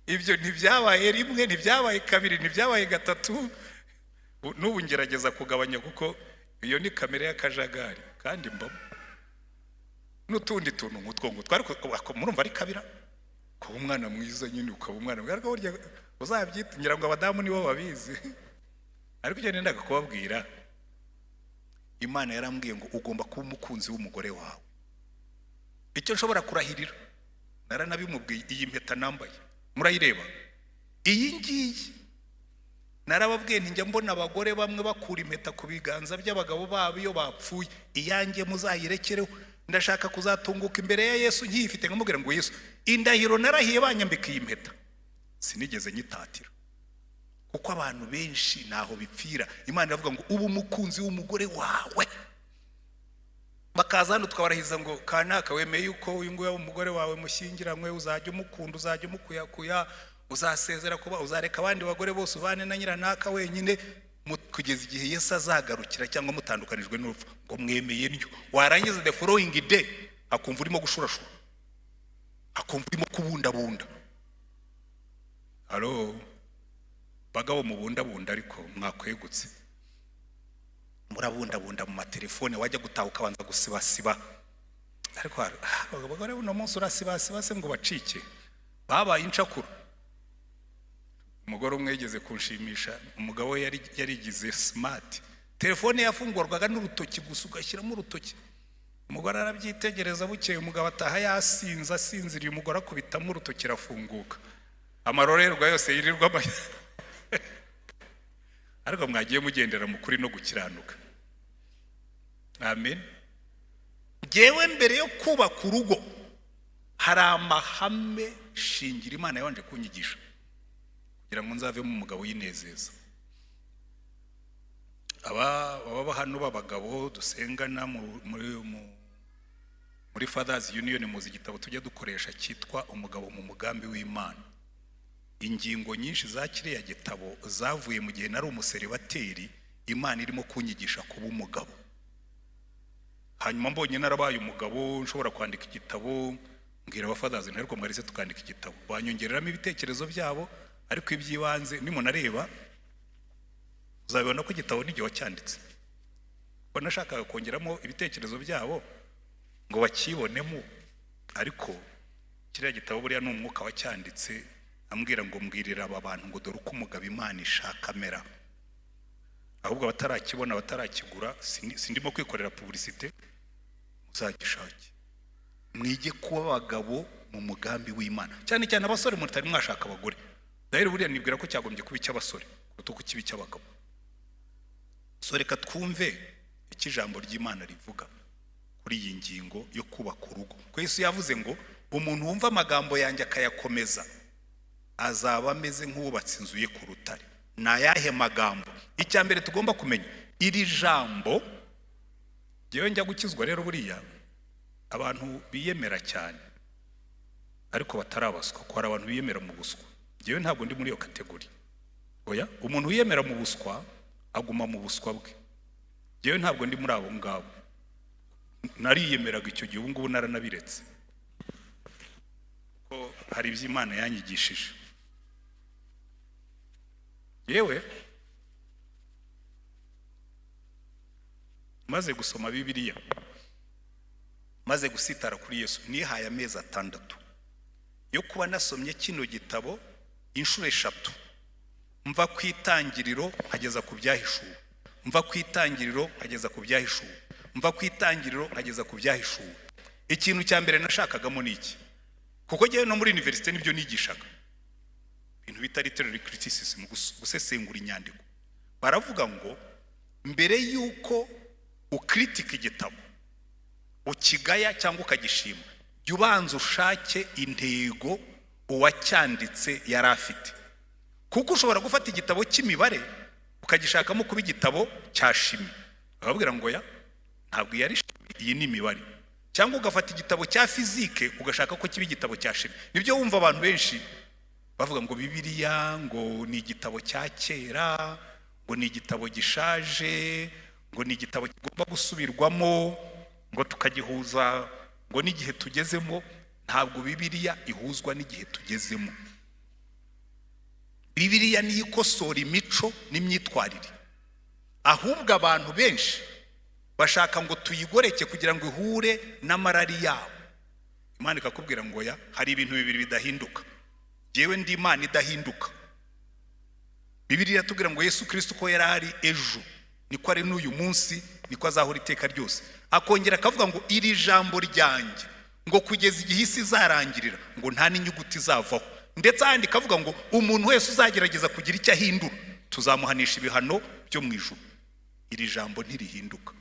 Ibyo ntibyabaye rimwe, ntibyabaye kabiri, ntibyabaye gatatu. N'ubu ngerageza kugabanya kuko iyo ni kamera y'akajagari kandi mbamo n'utundi tuntu nk'utwo ngutwo. Ariko murumva ari kabira kuba umwana mwiza nyine, ukaba umwana mwiza. Ariko burya uzabyita, ngira ngo abadamu nibo babizi. Ariko icyo nendaga kubabwira, Imana yarambwiye ngo ugomba kuba umukunzi w'umugore wawe. Icyo nshobora kurahirira naranabimubwiye. Iyi mpeta nambaye murayireba, iyi ngiyi narababwiye njya mbona abagore bamwe bakura impeta ku biganza by'abagabo babo iyo bapfuye. Iyanjye muzayirekereho. Ndashaka kuzatunguka imbere ya Yesu nkiyifite, nkamubwira ngo Yesu, indahiro narahiye banyambika iyi mpeta sinigeze nyitatira. Kuko abantu benshi naho bipfira. Imana iravuga ngo ubu umukunzi w'umugore wawe. bakaza hano tukabarahiza ngo kanaka wemeye yuko uyu nguyu umugore wawe mushyingiranywe, uzajya umukunda, uzajya umukuyakuya, uzasezera kuba, uzareka abandi bagore bose ubane na nyiranaka wenyine kugeza igihe Yesu azagarukira cyangwa mutandukanijwe n'urupfu. Ngo mwemeye nyo. Warangiza the following day akumva urimo gushurashura, akumva urimo kubundabunda. Halo bagabo mubundabunda, ariko mwakwegutse murabundabunda mu matelefone, wajya gutaha ukabanza gusibasiba. Ariko abagore uno munsi urasibasiba se ngo bacike, babaye incakuru. Umugore umwe yigeze kunshimisha, umugabo we yarigize smart, telefone yafungurwaga n'urutoki gusa, ugashyiramo urutoki. Umugore arabyitegereza, bukeye umugabo ataha yasinze, asinziriye, umugore akubitamo urutoki rafunguka, amarorerwa yose yirirwa ariko mwagiye mugendera mu kuri no gukiranuka. Amen. Jewe mbere yo kubaka urugo hari amahame shingiro Imana yabanje kunyigisha kugira ngo nzavemo umugabo yinezeza. Aba hano b'abagabo dusengana muri Fathers Union, muzi igitabo tujya dukoresha cyitwa umugabo mu mugambi w'Imana. Ingingo nyinshi za kiriya gitabo zavuye mu gihe nari umuseribateri, Imana irimo kunyigisha kuba umugabo. Hanyuma mbonye narabaye umugabo, nshobora kwandika igitabo, mbwira abafathers ntariko mwarize tukandika igitabo, banyongereramo ibitekerezo byabo, ariko ibyibanze nimunareba uzabibona ko igitabo n'igihe wacyanditse. Ko nashakaga kongeramo ibitekerezo byabo ngo bakibonemo, ariko kiriya gitabo buriya n'umwuka wacyanditse ambwira ngo mbwirira aba bantu ngo dore uko umugabo Imana ishaka amera. Ahubwo batarakibona, batarakigura, sindimo kwikorera publicité, muzagishake. Mwige kuba abagabo mu mugambi w'Imana, cyane cyane abasore mutari mwashaka abagore. Dahera buriya nibwira ko cyagombye kuba icy'abasore kuko kibi cy'abagabo. So reka twumve iki jambo ry'Imana rivuga kuri iyi ngingo yo kubaka urugo. Ko Yesu yavuze ngo umuntu wumva amagambo yanjye akayakomeza azaba ameze nk'ubatse inzu ye ku rutare. Na yahe magambo? Icya mbere tugomba kumenya, iri jambo jewe njya gukizwa rero buriya abantu biyemera cyane ariko batarabaswa, ko hari abantu biyemera mu buswa. Jewe ntabwo ndi muri iyo kategori. Oya, umuntu wiyemera mu buswa aguma mu buswa bwe. Jewe ntabwo ndi muri abo ngabo. Nariyemeraga icyo gihe, ubu ngubu naranabiretse ko hari iby'Imana yanyigishije. Yewe maze gusoma Bibiliya, maze gusitara kuri Yesu, nihaye amezi 6 yo kuba nasomye kino gitabo inshuro 3. Mva ku itangiriro ageza ku byahishuwe, mva ku itangiriro ageza ku byahishuwe, mva ku itangiriro ageza ku byahishuwe. Ikintu cya mbere nashakagamo niki, kuko jewe no muri university nibyo nigishaga, ibintu bita literary criticism, gusesengura inyandiko. Baravuga ngo mbere yuko ukritika igitabo, ukigaya cyangwa ukagishima, jya ubanza ushake intego uwacyanditse yari afite. Kuko ushobora gufata igitabo cy'imibare ukagishakamo kuba igitabo cya shimi, bababwira ngo ya ntabwo yari shimi, iyi ni imibare. Cyangwa ugafata igitabo cya fizike ugashaka ko kiba igitabo cya shimi. Nibyo wumva abantu benshi bavuga ngo Bibiliya ngo ni igitabo cya kera, ngo ni igitabo gishaje, ngo ni igitabo kigomba gusubirwamo, ngo tukagihuza ngo n'igihe tugezemo. Ntabwo Bibiliya ihuzwa n'igihe tugezemo. Bibiliya ni ikosora imico n'imyitwarire. Ahubwo abantu benshi bashaka ngo tuyigoreke kugira ngo ihure n'amarari yabo. Imana ikakubwira ngo ya hari ibintu bibiri bidahinduka. Jewe ndi Imana idahinduka. Bibiliya tubwira ngo Yesu Kristo ko yari ari ejo niko ari n'uyu munsi, niko azahora iteka ryose. Akongera akavuga ngo iri jambo ryanjye ngo kugeza igihe isi izarangirira ngo nta n'inyuguti zavaho. Ndetse ahandi kavuga ngo umuntu wese uzagerageza kugira icyo ahindura tuzamuhanisha ibihano byo mu ijuru. Iri jambo ntirihinduka,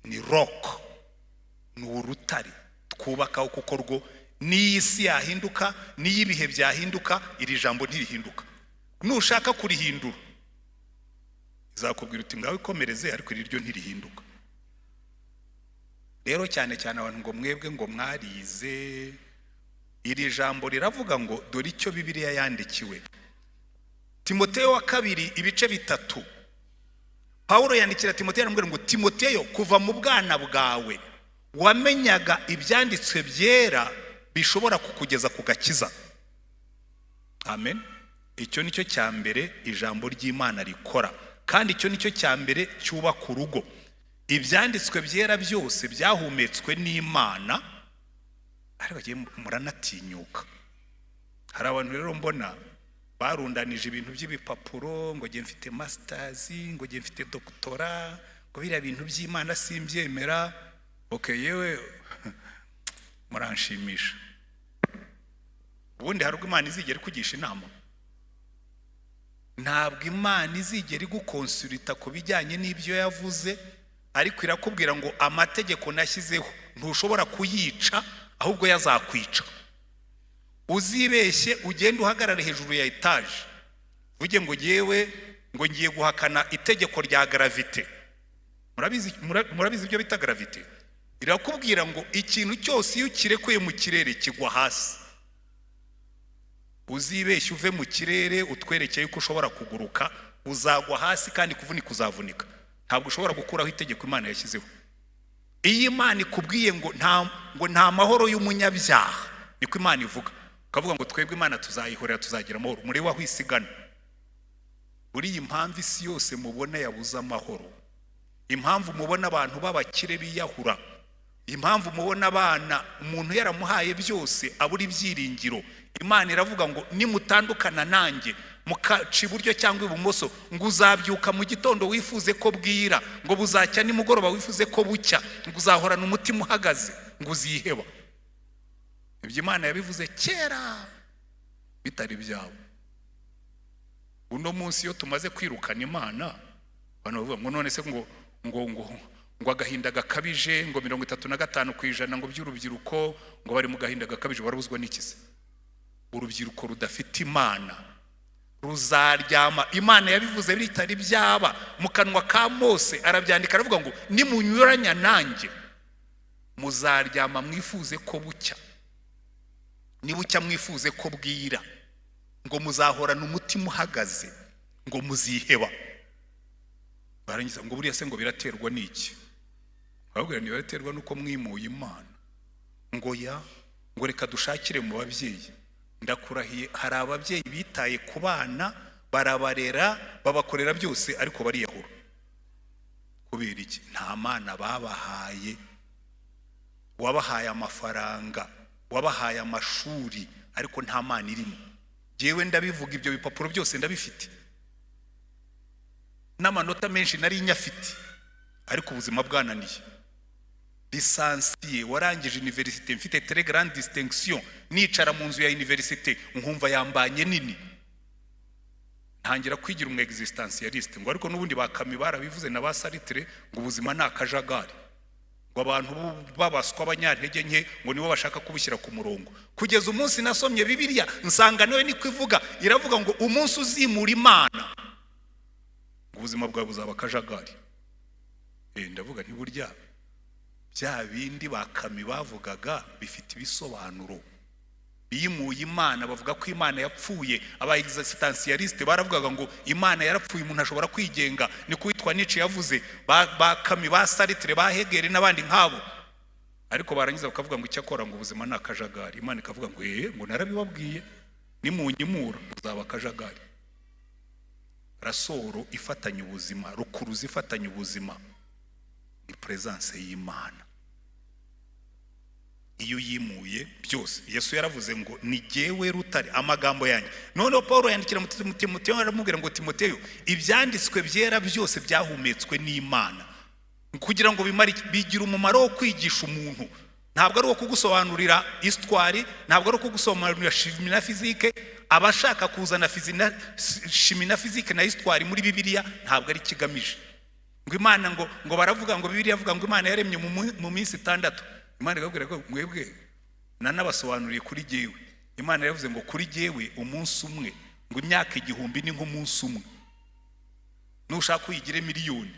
ni rock, ni urutare twubakaho, kuko rwo n'isi yahinduka, n'ibihe byahinduka, iri jambo ntirihinduka. Nushaka kurihindura izakubwira uti ngawe ikomereze, ariko iri ryo ntirihinduka. rero cyane cyane abantu ngo mwebwe ngo mwarize, iri jambo riravuga ngo dore icyo Bibiliya yandikiwe. Timoteyo wa kabiri ibice 3. Paulo yandikira Timoteyo aramubwira ngo Timoteyo, kuva mu bwana bwawe wamenyaga ibyanditswe byera bishobora kukugeza ku gakiza. Amen. Icyo nicyo cya mbere ijambo ry'Imana rikora, kandi icyo nicyo cya mbere cyubaka urugo. Ibyanditswe byera byose byahumetswe n'Imana, ariko bagiye muranatinyuka. Hari abantu rero mbona barundanije ibintu by'ibipapuro ngo ngiye mfite masters, ngo ngiye mfite doctora, ngo biriya bintu by'Imana simbyemera. Okay, yewe muranshimisha. Ubundi hari ubwo Imana izigera kugisha inama? Ntabwo Imana izigera igukonsulta ku bijyanye n'ibyo yavuze, ariko irakubwira ngo amategeko nashyizeho ntushobora kuyica, ahubwo yazakwica. Uzibeshye ugende uhagarare hejuru ya etage uvuge ngo yewe ngo ngiye guhakana itegeko rya gravite. Murabizi ibyo bita gravite? Irakubwira ngo ikintu cyose iyo kirekuye mu kirere kigwa hasi. Uzibeshye uve mu kirere utwerekeye ko ushobora kuguruka, uzagwa hasi kandi kuvunika uzavunika. Ntabwo ushobora gukuraho itegeko Imana yashyizeho. Iyo Imana ikubwiye ngo nta mahoro y'umunyabyaha, niko Imana ivuga, ukavuga ngo twebwe Imana tuzayihorera tuzagira amahoro, muri waho isigana. Buriya impamvu isi yose mubona yabuze amahoro, impamvu mubona abantu b'abakire biyahura, impamvu mubona abana umuntu yaramuhaye byose abura ibyiringiro, Imana iravuga ngo nimutandukana nanjye mukaca iburyo cyangwa ibumoso, ngo uzabyuka mu gitondo wifuze ko bwira, ngo buzacya nimugoroba wifuze ko bucya, ngo uzahorana umutima uhagaze, ngo uziheba. Ibyo Imana yabivuze kera bitari byabo. Uno munsi iyo tumaze kwirukana Imana, abantu bavuga ngo none se ngo agahinda gakabije, ngo 35% ngo by'urubyiruko ngo bari mu gahinda gakabije. Barabuzwa n'ikize? Urubyiruko rudafite Imana ruzaryama. Imana yabivuze bitari byaba, mu kanwa ka Mose arabyandika aravuga ngo nimunyuranya nanjye muzaryama mwifuze ko bucya, nibucya mwifuze ko bwira, ngo muzahorana umutima uhagaze, ngo muziheba. Barangiza ngo buriya se ngo biraterwa n'iki? Babwira ni biraterwa nuko mwimuye Imana. Ngo ngo reka dushakire mu babyeyi. Ndakurahiye hari ababyeyi bitaye ku bana, barabarera, babakorera byose, ariko bariyahura. Kubera iki? Nta Mana babahaye. Wabahaye amafaranga, wabahaye amashuri, ariko nta Mana irimo. Jewe ndabivuga, ibyo bipapuro byose ndabifite, n'amanota menshi nari nyafite, ariko ubuzima bwananiye. Lisansiye, warangije université, mfite très grande distinction, nicara mu nzu ya université nkumva yambanye nini, ntangira kwigira umu existentialiste. Ngo ariko n'ubundi bakami barabivuze na basaritre ngo ubuzima nakajagari, ngo abantu babaswa abanyantege nke ngo nibo bashaka kubushyira ku murongo. Kugeza umunsi nasomye Bibiliya nsanga nawe niko ivuga, iravuga ngo umunsi uzimura Imana ubuzima bwawe buzaba kajagari. Ndavuga nti burya bya bindi bakami bavugaga bifite ibisobanuro. Biyimuye Imana, bavuga ko Imana yapfuye. Aba existentialiste baravugaga ngo Imana yarapfuye, umuntu ashobora kwigenga, ni kwitwa Nietzsche yavuze, bakami ba Sartre, ba Hegel n'abandi nkabo. Ariko barangiza bakavuga ngo icyakora ngo ubuzima nakajagari. Imana ikavuga ngo ngo narabibabwiye, nimunyimura uzaba kajagari. Rasoro ifatanya ubuzima, rukuruzi ifatanya ubuzima, ni presence y'Imana. Iyo yimuye byose, Yesu yaravuze ngo ni jyewe rutare, amagambo yanjye. Noneho Paulo yandikira Timoteyo aramubwira ngo Timoteyo, ibyanditswe byera byose byahumetswe n'Imana kugira ngo bigira umumaro wo kwigisha umuntu. Ntabwo ari uwo kugusobanurira histoire, ntabwo ari uwo kugusobanurira chimie na physique. Abashaka kuzana chimie na physique na histoire muri Bibiliya ntabwo ari kigamije. Ngo Imana ngo baravuga ngo Bibiliya avuga ngo Imana yaremye mu minsi 6. Imana ikabwira ko mwebwe nanabasobanuriye kuri jyewe. Imana yavuze ngo kuri jyewe umunsi umwe, ngo imyaka 1000 ni nk'umunsi umwe. Nushaka uyigire miliyoni,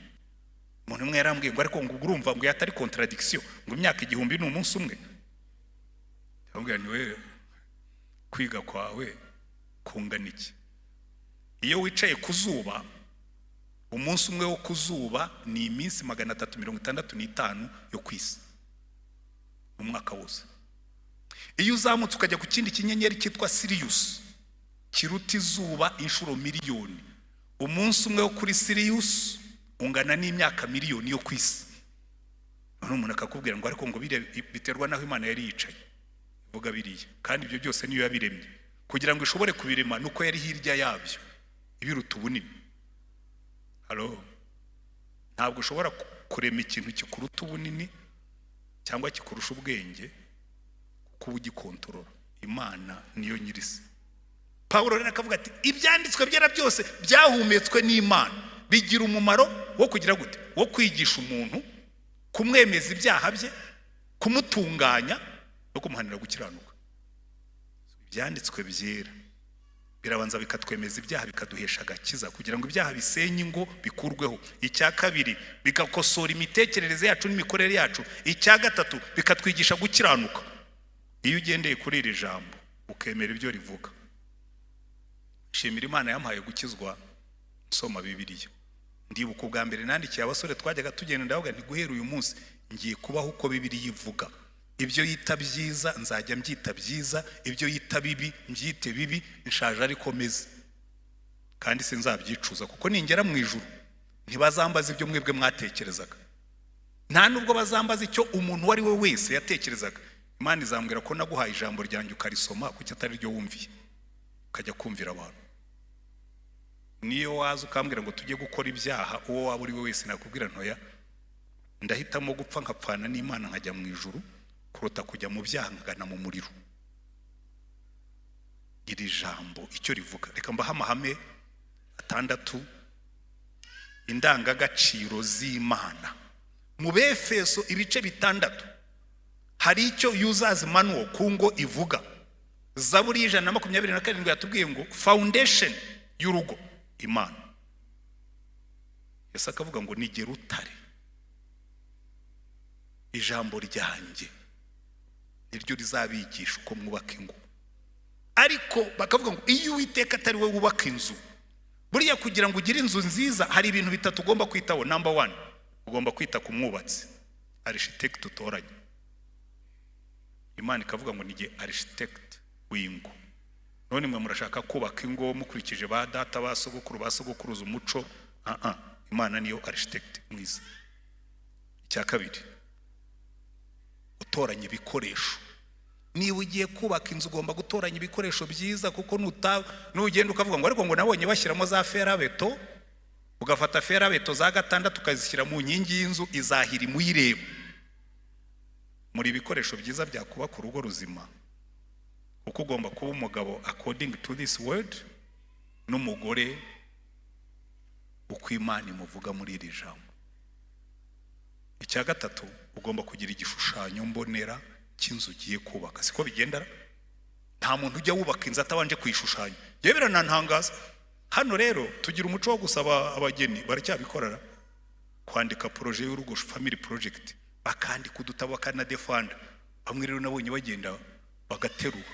umuntu umwe yarambwiye ngo ariko ngo urumva ngo yatari contradiction ngo imyaka 1000 ni umunsi umwe. Ndabwira ni we kwiga kwawe kungana iki? Iyo wicaye ku zuba, umunsi umwe wo ku zuba ni iminsi 365 yo kwisi mu mwaka wose. Iyo uzamutse ukajya ku kindi kinyenyeri cyitwa Sirius kiruta izuba inshuro miliyoni, umunsi umwe wo kuri Sirius ungana n'imyaka miliyoni yo kwisi. None umuntu akakubwira ngo ariko ngo biterwa naho Imana yari yicaye vuga biriya, kandi ibyo byose niyo yabiremye kugira ngo ishobore kubirema nuko yari hirya yabyo ibiruta ubunini. Ntabwo ushobora kurema ikintu kikuruta ubunini cyangwa kikurusha ubwenge kuko ugikontorora. Imana niyo nyirisi. Pawulo rero akavuga ati ibyanditswe byera byose byahumetswe n'Imana bigira umumaro wo kugira gute? Wo kwigisha umuntu, kumwemeza ibyaha bye, kumutunganya no kumuhanira gukiranuka. Ibyanditswe byera birabanza bikatwemeza ibyaha bikaduhesha agakiza kugira ngo ibyaha bisenye ngo bikurweho. Icya kabiri bigakosora imitekerereze yacu n'imikorere yacu. Icya gatatu bikatwigisha gukiranuka. Iyo ugendeye kuri iri jambo ukemera ibyo rivuga, shimira Imana yampaye gukizwa nsoma Bibiliya. Ndibuka ubwa mbere nandikiye abasore twajyaga tugenda ndavuga nti guhera uyu munsi ngiye kubaho uko Bibiliya ivuga. Ibyo yita byiza nzajya mbyita byiza, ibyo yita bibi mbyite bibi, nshaje ariko meze. Kandi sinzabyicuza kuko ningera mu ijuru ntibazambaza ibyo mwebwe mwatekerezaga, nta nubwo bazambaza icyo umuntu wari we wese yatekerezaga. Imana izambwira ko naguhaye ijambo ryanjye ukarisoma kuko atari ryo wumviye ukajya kumvira abantu. Niyo waza ukambwira ngo tujye gukora ibyaha, uwo waba uri we wese nakubwira ntoya ndahitamo gupfa nkapfana n'Imana nkajya mu ijuru kuruta kujya mu byaha nkagana mu muriro. Iri jambo icyo rivuga, reka mbaha amahame 6 indangagaciro z'Imana. Mu Befeso ibice 6 hari icyo Users Manual kungo ivuga. Zaburi 127 yatubwiye ngo foundation y'urugo Imana. Yesu akavuga ngo nige rutare, ijambo ryanjye niryo rizabigisha uko mwubaka ingo. Ariko bakavuga ngo iyo Uwiteka atari we wubaka inzu, buriya kugira ngo ugire inzu nziza hari ibintu bitatu ugomba kwitaho. Number 1, ugomba kwita ku mwubatsi, architect utoranye. Imana ikavuga ngo nige architect w'ingo. None mwe murashaka kubaka ingo mukurikije ba data basogokuruza umuco. Imana niyo architect mwiza. Icya kabiri, gutoranya ibikoresho. Niba ugiye kubaka inzu ugomba gutoranya ibikoresho byiza kuko nugenda ukavuga ngo ariko ngo nabonye bashyiramo za ferabeto, ugafata ferabeto za 6 ukazishyira mu nkingi y'inzu izahira imuyireba. Muri ibikoresho byiza byakubaka urugo ruzima uko ugomba kuba umugabo according to this word, n'umugore uko Imana imuvuga muri iri jambo. Icya gatatu, ugomba kugira igishushanyo mbonera cy'inzu ugiye kubaka. Siko bigendera? Nta muntu ujya wubaka inzu atabanje kuyishushanya. Yewe biranantangaza. Hano rero tugira umuco wo gusaba abageni baracyabikorara kwandika projet y'urugo, family project, bakandika udutabo bakanadefanda. Bamwe rero nabonye bagenda bagaterura.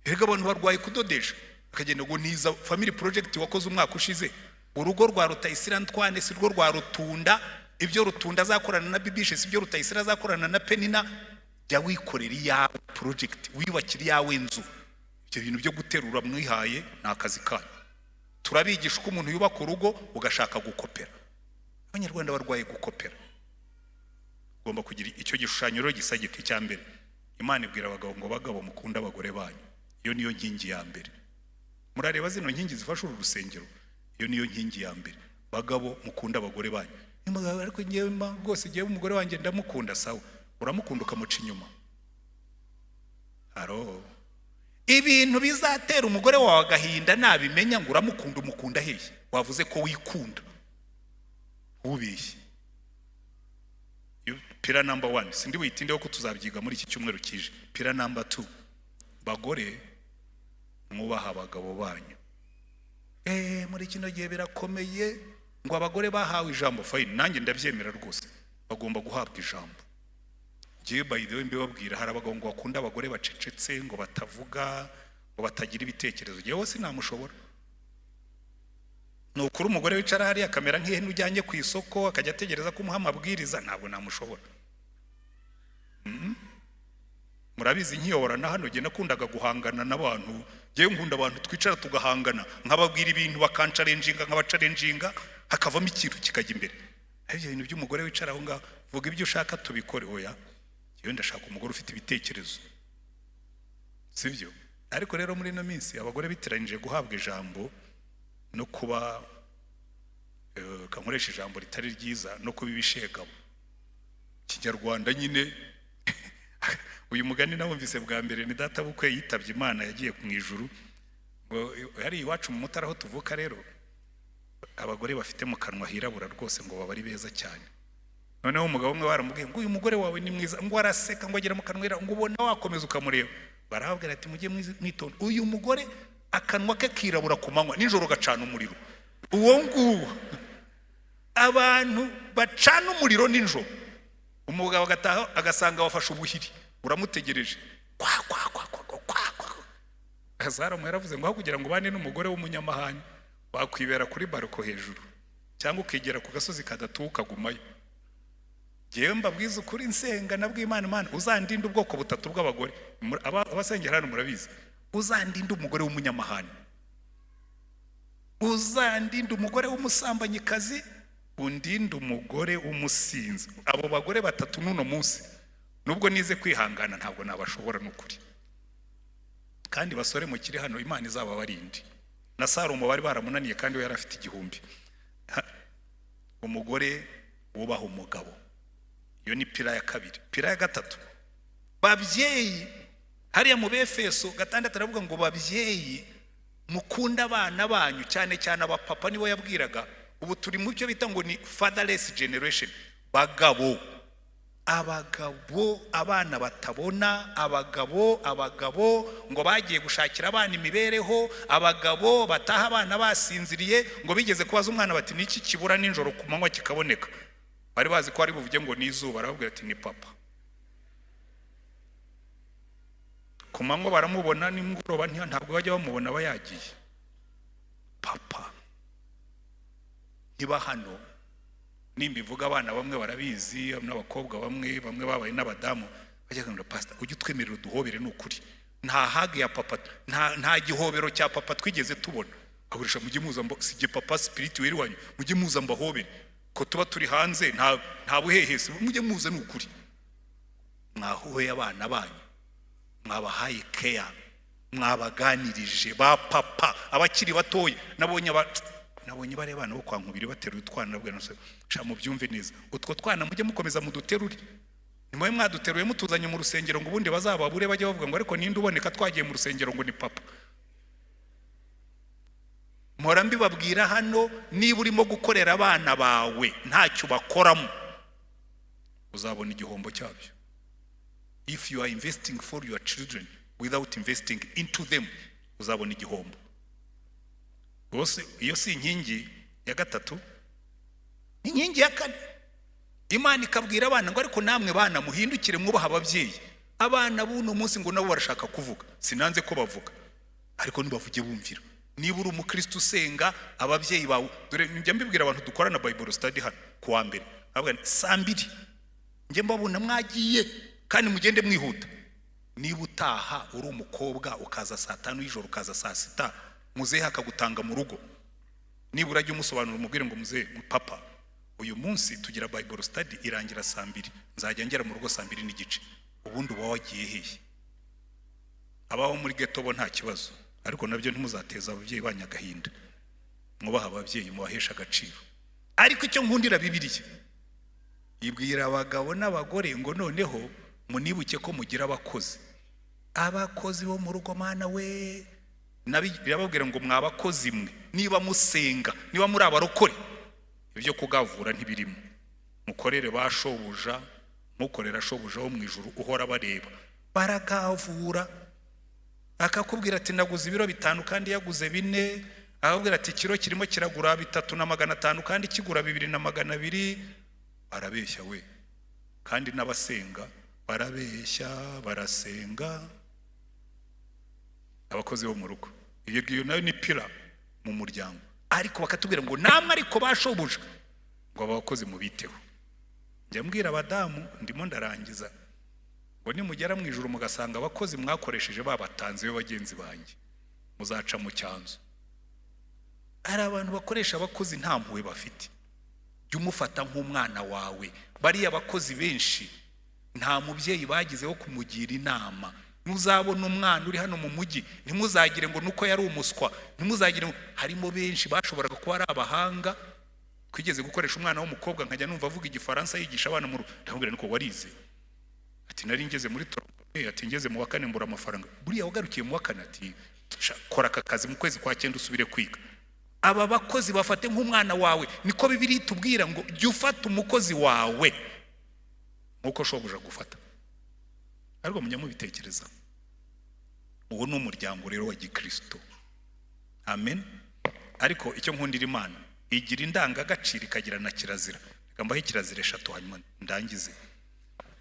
Erega abantu barwaye kudodesha akagenda ngo niza family project wakoze umwaka ushize, urugo rwa Rutayisira Ntwane si rwo rwa Rutunda, ibyo Rutunda azakorana na Bibishe si byo Rutayisira azakorana na Penina. Jya wikorera iyawe project, wiyubakira iyawe inzu. Ibyo bintu byo guterura mwihaye ni akazi kanyu. Turabigisha uko umuntu yubaka urugo ugashaka gukopera. Abanyarwanda barwaye gukopera. Ugomba kugira icyo gishushanyo rero gisagika. Icya mbere, Imana ibwira abagabo ngo bagabo mukunda abagore banyu. Iyo niyo nkingi ya mbere. Murareba zino nkingi zifasha uru rusengero, iyo niyo nkingi ya mbere. Bagabo mukunda abagore banyu. Ariko ngewe rwose ngewe umugore wanjye ndamukunda. Sawa, uramukunda ukamuca inyuma. Ibintu bizatera umugore wawe agahinda nabimenya ngo uramukunda, umukunda hehe? Wavuze ko wikunda, ubishye. Pira number 1, sindi witindeho ko tuzabyiga muri iki cyumweru kije. Pira number 2, bagore mwubaha abagabo banyu. Muri kino gihe birakomeye, ngo abagore bahawe ijambo, fine, nanjye ndabyemera rwose, bagomba guhabwa ijambo. Ngiye by the way mbibabwira, hari abagabo ngo bakunda abagore bacecetse, ngo batavuga, ngo batagira ibitekerezo. Yewe sinamushobora. Nukuri umugore wicara hariya akamera nk'ihene ujyanye ku isoko akajya ategereza ko umuha amabwiriza, ntabwo namushobora. Murabizi nkiyobora na hano genda kundaga guhangana n'abantu, ngiye nkunda abantu twicara tugahangana, nkababwira ibintu bakancarenjinga, nkabacarenjinga, hakavamo ikintu kikajya imbere. Ibyo bintu by'umugore wicara aho ngaho, vuga ibyo ushaka tubikore. Hoya, yewe ndashaka umugore ufite ibitekerezo, sibyo? Ariko rero muri ino minsi abagore bitiranije guhabwa ijambo no kuba kankoresha ijambo ritari ryiza, no kuba ibishegabo. Kinyarwanda nyine uyu mugani nawumvise bwa mbere ni data bukwe yitabye Imana, yagiye mu ijuru. Ngo yari iwacu mu Mutara aho tuvuka, rero abagore bafite mu kanwa hirabura rwose ngo baba ari beza cyane. Noneho umugabo umwe baramubwiye ngo uyu mugore wawe ni mwiza, ngo araseka, ngo agira mu kanwa hirabura, ngo ubona wakomeza ukamureba. Barababwira ati mujye mwitonda, uyu mugore akanwa ke kirabura ku manywa, nijoro gacana umuriro. Uwo nguwo abantu bacana umuriro nijoro, umugabo agataha agasanga wafashe ubuhiri, uramutegereje kwa Salomo yaravuze ngo kugira ngo ubane n'umugore w'umunyamahanga wakwibera kuri baroko hejuru, cyangwa ukegera ku gasozi kadatuka gumayo. Jewe mbabwiza ukuri nsenga nabwiye Imana, uzandinde ubwoko butatu bw'abagore. Abasengera hano murabizi, uzandinde umugore w'umunyamahanga, uzandinde umugore w'umusambanyikazi, undinde umugore w'umusinzi. Abo bagore batatu n'uno munsi nubwo nize kwihangana ntabwo nabashobora n'ukuri. Kandi basore mukiri hano, Imana izaba barindi. Na Salomo bari baramunaniye kandi we yari afite igihumbi. Umugore wubaha umugabo, iyo ni pila ya kabiri. Pila ya gatatu, babyeyi hariya mu Befeso 6 aravuga ngo babyeyi mukunda abana banyu, cyane cyane abapapa nibo yabwiraga. Ubu turi mu cyo bita ngo ni fatherless generation. Bagabo, abagabo, abana batabona, abagabo ngo bagiye gushakira abana imibereho, abagabo bataha abana basinziriye, ngo bigeze kubaza umwana bati niki kibura ninjoro ku manywa kikaboneka. Bari bazi ko ari buvuge ngo ni izuba, arababwira ati ni papa. Ku manywa baramubona, nimugoroba ntabwo bajya bamubona bayagiye. Papa niba hano nimbivuga abana bamwe barabizi, n'abakobwa bamwe babaye n'abadamu, bajya ngo pastor ujye twemerera duhobere n'ukuri. Nta hage ya papa, nta gihobero cya papa twigeze tubona. Agurisha mujye muza mbo sije papa spirituel wanyu, mujye muza mbahobere ko tuba turi hanze, nta buhehese, mujye muza n'ukuri. Mwahoye abana banyu, mwabahaye care, mwabaganirije ba papa abakiri batoye. Nabonye bare abana bo kwa Nkubiri bateruye utwana, nabwo nose sha mu byumve neza, utwo twana mujye mukomeza muduteruri. Nimwe mwaduteruye mutuzanye mu rusengero ngo ubundi bazababure bajye bavuga ngo ariko ninde uboneka twagiye mu rusengero ngo ni papa. Mpora mbibabwira hano, niba urimo gukorera abana bawe ntacyo bakoramo, uzabona igihombo cyabyo. If you are investing for your children without investing into them, uzabona igihombo. Bose iyo si inkingi ya gatatu. Inkingi ya kane, Imana ikabwira abana ngo ariko namwe bana muhindukire mwubaha ababyeyi. Abana buno munsi ngo nabo barashaka kuvuga, sinanze ko bavuga, ariko nibavuge bumvira. Niba uri umukristo usenga, ababyeyi bawe, dore njya mbibwira abantu dukorana Bible study hano kuwa mbere, avuga saa 2 njye mbabona mwagiye kandi mugende mwihuta. Niba utaha uri umukobwa ukaza saa 5 y'ijoro ukaza saa 6, muzehe akagutanga mu rugo, niba urajya umusobanura umubwire ngo muzehe papa uyu munsi tugira Bible study irangira saa 2, nzajya ngera mu rugo saa 2 n'igice, ubundi uba wagiye hehe? Abaho muri ghetto bo nta kibazo, ariko nabyo ntimuzateza ababyeyi banyagahinda. Mwubaha ababyeyi, mubahesha agaciro. Ariko icyo nkundira Bibiliya ibwira abagabo n'abagore ngo noneho munibuke ko mugira abakozi bo mu rugo. Mana we, birababwira ngo mwabakozi mwe, niba musenga, niba muri abarokore, ibyo kugavura ntibirimo. Mukorere bashobuja, mukorera shobuja wo mu ijuru uhora bareba, baragavura. Akakubwira ati naguze ibiro 5 kandi yaguze 4, ahubwira ati kiro kirimo kiragura 3,500 kandi kigura 2,200. Barabeshya we, kandi n'abasenga barabeshya, barasenga. Abakozi bo mu rugo, iyo nayo ni pira mu muryango, ariko bakatubwira ngo namwe ariko bashobuje ngo abakozi mubiteho. Njya mbwira abadamu, ndimo ndarangiza, ngo nimugera mu ijuru mugasanga abakozi mwakoresheje babatanze yo bagenzi banjye, muzaca mu cyanzu. Ari abantu bakoresha abakozi nta mpuhwe bafite. Jya umufata nk'umwana wawe. Bariya abakozi benshi nta mubyeyi bagizeho kumugira inama. Muzabona umwana uri hano mu mujyi, ntimuzagire ngo nuko yari umuswa, ntimuzagire ngo, harimo benshi bashoboraga kuba ari abahanga. Kwigeze gukoresha umwana w'umukobwa nkajya numva avuga igifaransa yigisha abana mu ndamubwira niko warize. Ati nari ngeze muri trompé, ati ngeze mu wa 4 mbura amafaranga. Buriya wagarukiye mu wa 4, ati kora aka kazi mu kwezi kwa 9 usubire kwiga. Aba bakozi bafate nk'umwana wawe. Niko Bibiliya itubwira ngo jya ufata umukozi wawe nkuko shobuja gufata. Ariko munyamubitekereza, uwo ni umuryango rero wa Gikristo. Amen. Ariko icyo nkundira Imana, igira indangagaciro ikagira na kirazira. Reka mbahe kirazira 3 hanyuma ndangize.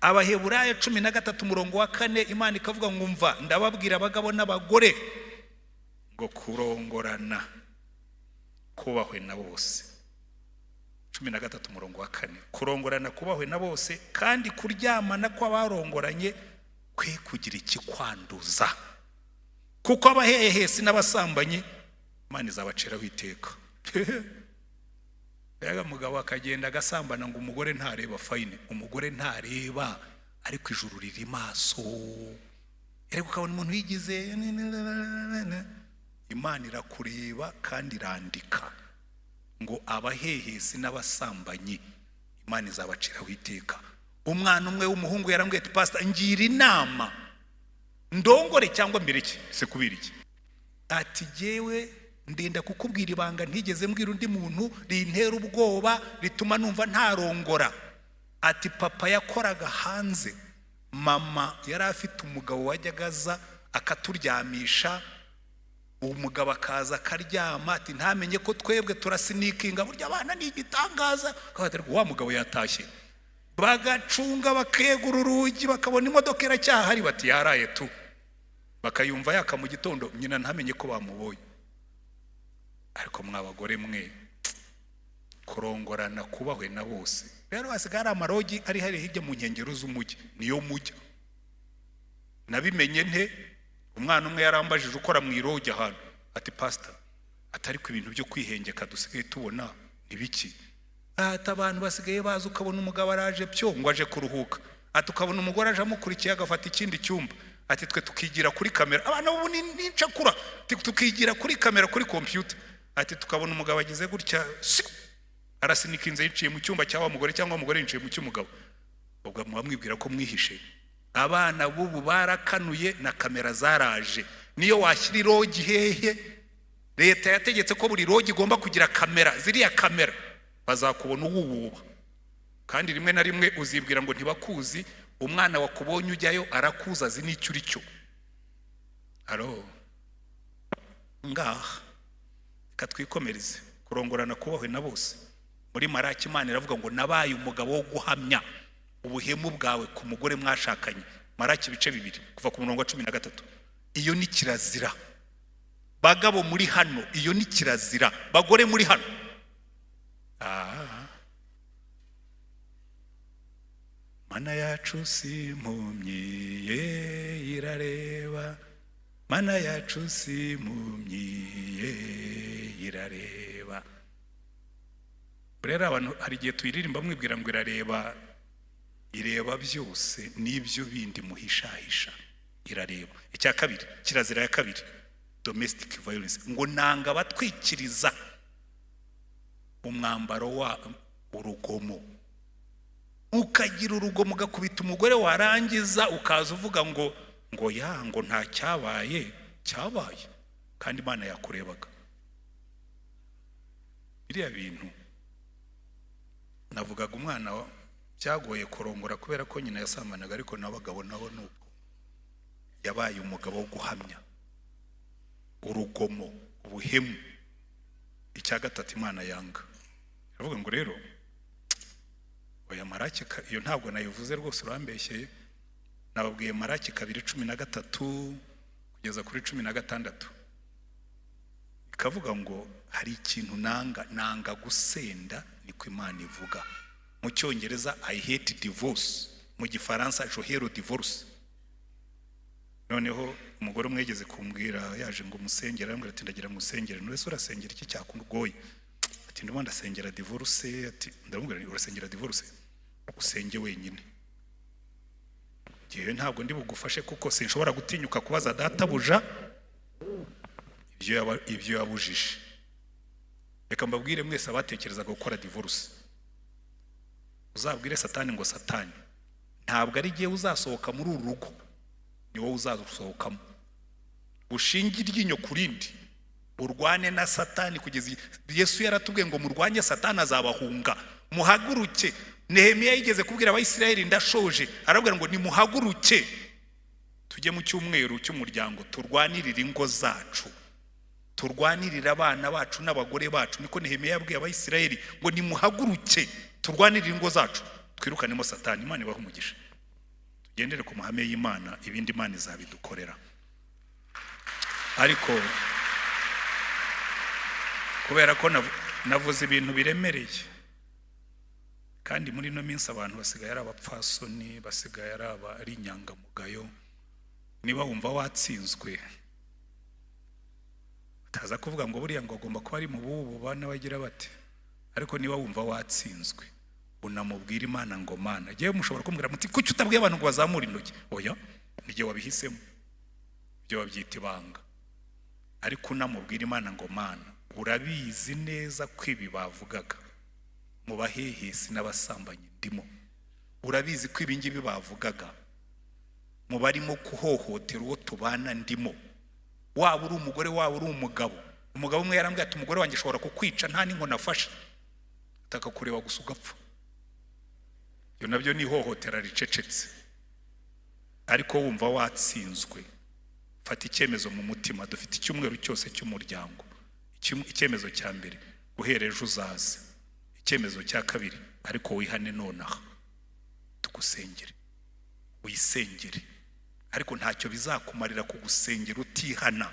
Abaheburayo 13:4 Imana ikavuga ngo umva, ndababwira abagabo n'abagore ngo kurongorana kubahwe na bose. 13:4 kurongorana kubahwe na bose, kandi kuryamana kw'abarongoranye kwe kugira ikikwanduza, kuko abahehesi n'abasambanyi Imana izabaciraho iteka. Yaga mugabo akagenda agasambana ngo umugore ntareba fine, umugore ntareba, ariko ijuru riri maso. Erega ukabona umuntu yigize, Imana irakureba kandi irandika ngo abahehesi n'abasambanyi Imana izabaciraho iteka. Umwana umwe w'umuhungu yarambwiye ati pastor ngira inama ndongore cyangwa mbere iki se kubira iki. Ati jewe ndenda kukubwira ibanga ntigeze mbwira undi muntu rintera ubwoba rituma numva ntarongora. Ati papa yakoraga hanze, mama yari afite umugabo wajyagaza akaturyamisha, umugabo akaza akaryama, ati ntamenye ko twebwe turasinikinga, burya abana ni igitangaza. Wa mugabo yatashye, bagacunga bakegura urugi bakabona imodoka iracyahari, bati yaraye tu, bakayumva yaka mu gitondo, nyina ntamenye ko bamubonye. Ariko mwabagore mwe, kurongorana kubahwe na bose. Rero hasigara amarogi ari hari hirya mu nkengero z'umujyi, niyo mujya. Nabimenye nte, umwana umwe yarambajije ukora mu irogi ahantu, ati pastor, atari ku ibintu byo kwihengeka dusigaye tubona ibiki. Ati abantu basigaye baza ukabona umugabo araje pyo ngo aje kuruhuka, ati ukabona umugore aje amukurikiye agafata ikindi cyumba, ati twe tukigira kuri kamera, abana ubu ni ncakura, tukigira kuri kamera kuri computer. Ati tukabona umugabo agize gutya arasinikinze yiciye mu cyumba cyawa mugore cyangwa umugore yiciye mu cy'umugabo. Ubwo mwamwibwira ko mwihishe. Abana bubu barakanuye na kamera zaraje. Niyo washyira irogi hehe, leta yategetse ko buri rogi igomba kugira kamera, ziriya kamera bazakubona uwububa. Kandi rimwe na rimwe uzibwira ngo ntibakuzi, umwana wakubonye ujyayo arakuza azi n'icyo uri cyo. Aro ngaha katwikomereze kurongorana kubahwe na bose. Muri Maraki Imana iravuga ngo nabaye umugabo wo guhamya ubuhemu bwawe ku mugore mwashakanye. Maraki ibice 2 kuva ku murongo wa 13. Iyo ni kirazira. Bagabo muri hano, iyo ni kirazira. Bagore muri hano, Mana yacu si impumyi ye irareba, Mana yacu si impumyi ye irareba. Rero abantu hari igihe tuyiririmba mwibwira ngo irareba, ireba byose n'ibyo bindi muhishahisha, irareba. Icya kabiri, kirazira ya kabiri, domestic violence, ngo nanga batwikiriza umwambaro wa urugomo. Ukagira urugomo ugakubita umugore, warangiza ukaza uvuga ngo ngo nta cyabaye, kandi Imana yakurebaga. Biriya bintu navugaga umwana byagoye kurongora kubera ko nyina yasambanaga, ariko n'abagabo nabo nuko yabaye umugabo wo guhamya urugomo, ubuhemu. icya gatatu Imana yanga. Aravuga ngo rero oya Maraki iyo ntabwo nayivuze rwose urambeshyeye. Nababwiye Maraki 2:13 kugeza kuri 16. Ikavuga ngo hari ikintu nanga gusenda, niko Imana ivuga. Mu Cyongereza I hate divorce, mu Gifaransa je hero divorce. Noneho umugore umwegeze kumbwira yaje ngo umusengera, arambwira ati ndagira ngo usengere. None urasengera iki cyakugoye? Ati ndimo ndasengera divorce. Ati ndamubwira urasengera divorce, usenge wenyine. Gihe ntabwo ndi bugufashe kuko sinshobora gutinyuka kubaza databuja ibyo yabujije. Reka mbabwire mwese abatekerezaga gukora divorce, uzabwire Satani ngo Satani ntabwo ari gihe uzasohoka muri uru rugo, ni wowe uzasohokamo. Ushingira iryinyo kurindi, urwane na Satani kugeza Yesu yaratubwiye ngo murwanye Satani azabahunga. Muhaguruke. Nehemiya yigeze kubwira Abayisiraheli ndashoje, arabwira ngo nimuhaguruke tujye mu cyumweru cy'umuryango turwanirira ingo zacu, turwanirira abana bacu n'abagore bacu. Niko Nehemiya yabwiye Abayisiraheli ngo nimuhaguruke turwanirira ingo zacu, twirukanemo Satani. Imana ibahe umugisha. Tugendere ku mahame y'Imana, ibindi Imana izabidukorera. Ariko kubera ko navuze ibintu biremereye, kandi muri no minsi abantu basigaye ari abapfasoni, basigaye ari inyangamugayo. Niba wumva watsinzwe, utaza kuvuga ngo buriya ngo agomba kuba ari mu bubu bana bagira bate. Ariko niba wumva watsinzwe, unamubwira Imana ngo Mana, giye mushobora kumbwira muti kuki utabwiye abantu ngo bazamura intoki? Oya, nige wabihisemo, byo babyita ibanga. Ariko unamubwira Imana ngo Mana, urabizi neza ko ibi bavugaga mu bahehesi n'abasambanyi ndimo, urabizi ko ibi ngibi bavugaga mu barimo kuhohotera uwo tubana ndimo. Waba uri umugore, waba uri umugabo. Umugabo umwe yarambwiye ati umugore wanjye ashobora kukwica nta n'inko nafashe, atakakureba gusa ugapfa. Iyo nabyo ni ihohotera ricecetse. Ariko wumva watsinzwe, fata icyemezo mu mutima. Dufite icyumweru cyose cy'umuryango. Icyemezo cya mbere, guhera ejo uzaze. Icyemezo cya kabiri, ariko wihane nonaha, tugusengere, wisengere. Ariko ntacyo bizakumarira kugusengera utihana.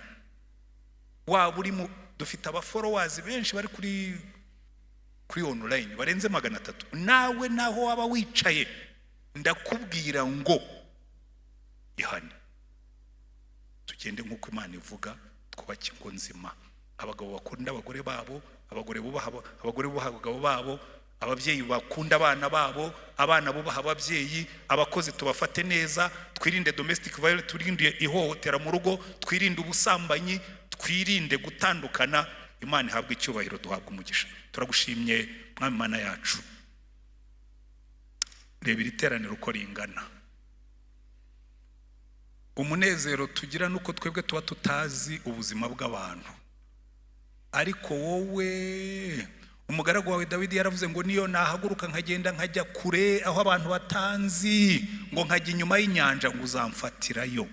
Waba uri dufite abafollowers benshi bari kuri online barenze 300. Nawe naho waba wicaye, ndakubwira ngo ihane. Tugende nk'uko Imana ivuga, twubake ingo nzima. Abagabo bakunda abagore babo, abagore bubaha abagabo babo, ababyeyi bakunda abana babo, abana bubaha ababyeyi, abakozi tubafate neza. Twirinde domestic violence, twirinde ihohotera mu rugo, twirinde ubusambanyi, twirinde gutandukana. Imana ihabwe icyubahiro, duhabwe umugisha. Turagushimye Mwami Mana yacu. Reba iri teraniro uko ringana. Umunezero tugira nuko twebwe tuba tutazi ubuzima bw'abantu. Ariko wowe umugaragu wawe Dawidi yaravuze ngo niyo nahaguruka nkagenda nkajya kure aho abantu batanzi, ngo nkajya inyuma y'inyanja ngo uzamfatirayo.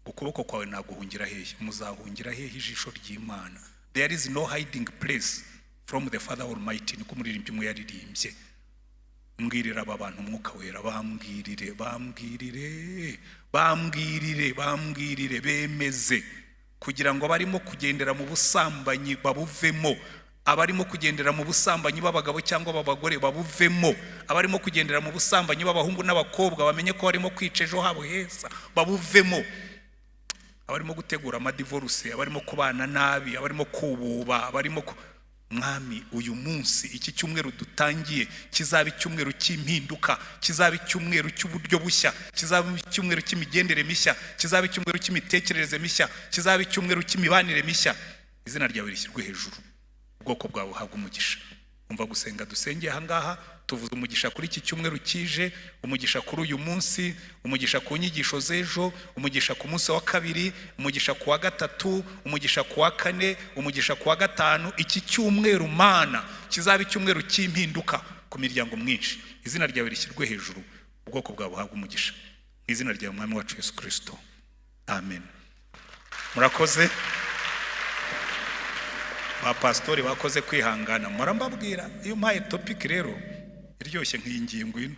Ukuboko kwawe naguhungira hehe? Muzahungira hehe ijisho ry'Imana? There is no hiding place from the Father Almighty. Niko muririmbyi umwe yaririmbye. Mbwirira aba bantu Umwuka Wera, bambwirire bemeze, kugira ngo abarimo kugendera mu busambanyi babuvemo, abarimo kugendera mu busambanyi b'abagabo cyangwa b'abagore babuvemo, abarimo kugendera mu busambanyi b'abahungu n'abakobwa bamenye ko barimo kwica ejo habo heza babuvemo, abarimo gutegura amadivorce, abarimo kubana nabi, abarimo kububa, abarimo Mwami, uyu munsi iki cyumweru dutangiye kizaba icyumweru cy'impinduka, kizaba icyumweru cy'uburyo bushya, kizaba icyumweru cy'imigendere mishya, kizaba icyumweru cy'imitekerereze mishya, kizaba icyumweru cy'imibanire mishya. Izina ryawe rishyirwe hejuru, ubwoko bwawe buhabwe umugisha. Umva gusenga dusengeye aha ngaha, tuvuze umugisha kuri iki cyumweru kije, umugisha kuri uyu munsi, umugisha ku nyigisho z'ejo, umugisha ku munsi wa kabiri, umugisha ku wa gatatu, umugisha ku wa kane, umugisha ku wa gatanu. Iki cyumweru Mana kizaba icyumweru cy'impinduka ku miryango mwinshi. Izina ryawe rishyirwe hejuru, ubwoko bwawe buhabwe umugisha. Izina ryawe Mwami wacu Yesu Kristo, amen. Murakoze. ba pastori bakoze kwihangana murambabwira iyo mpaye topic rero iryoshye nk'iyi ngingo ino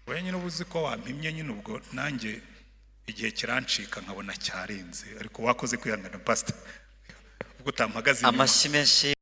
wowe nyine ubuzi ko wampimye nyine ubwo nanjye igihe kirancika nkabona cyarenze ariko wakoze kwihangana pastor ubwo utampagaze amashyi menshi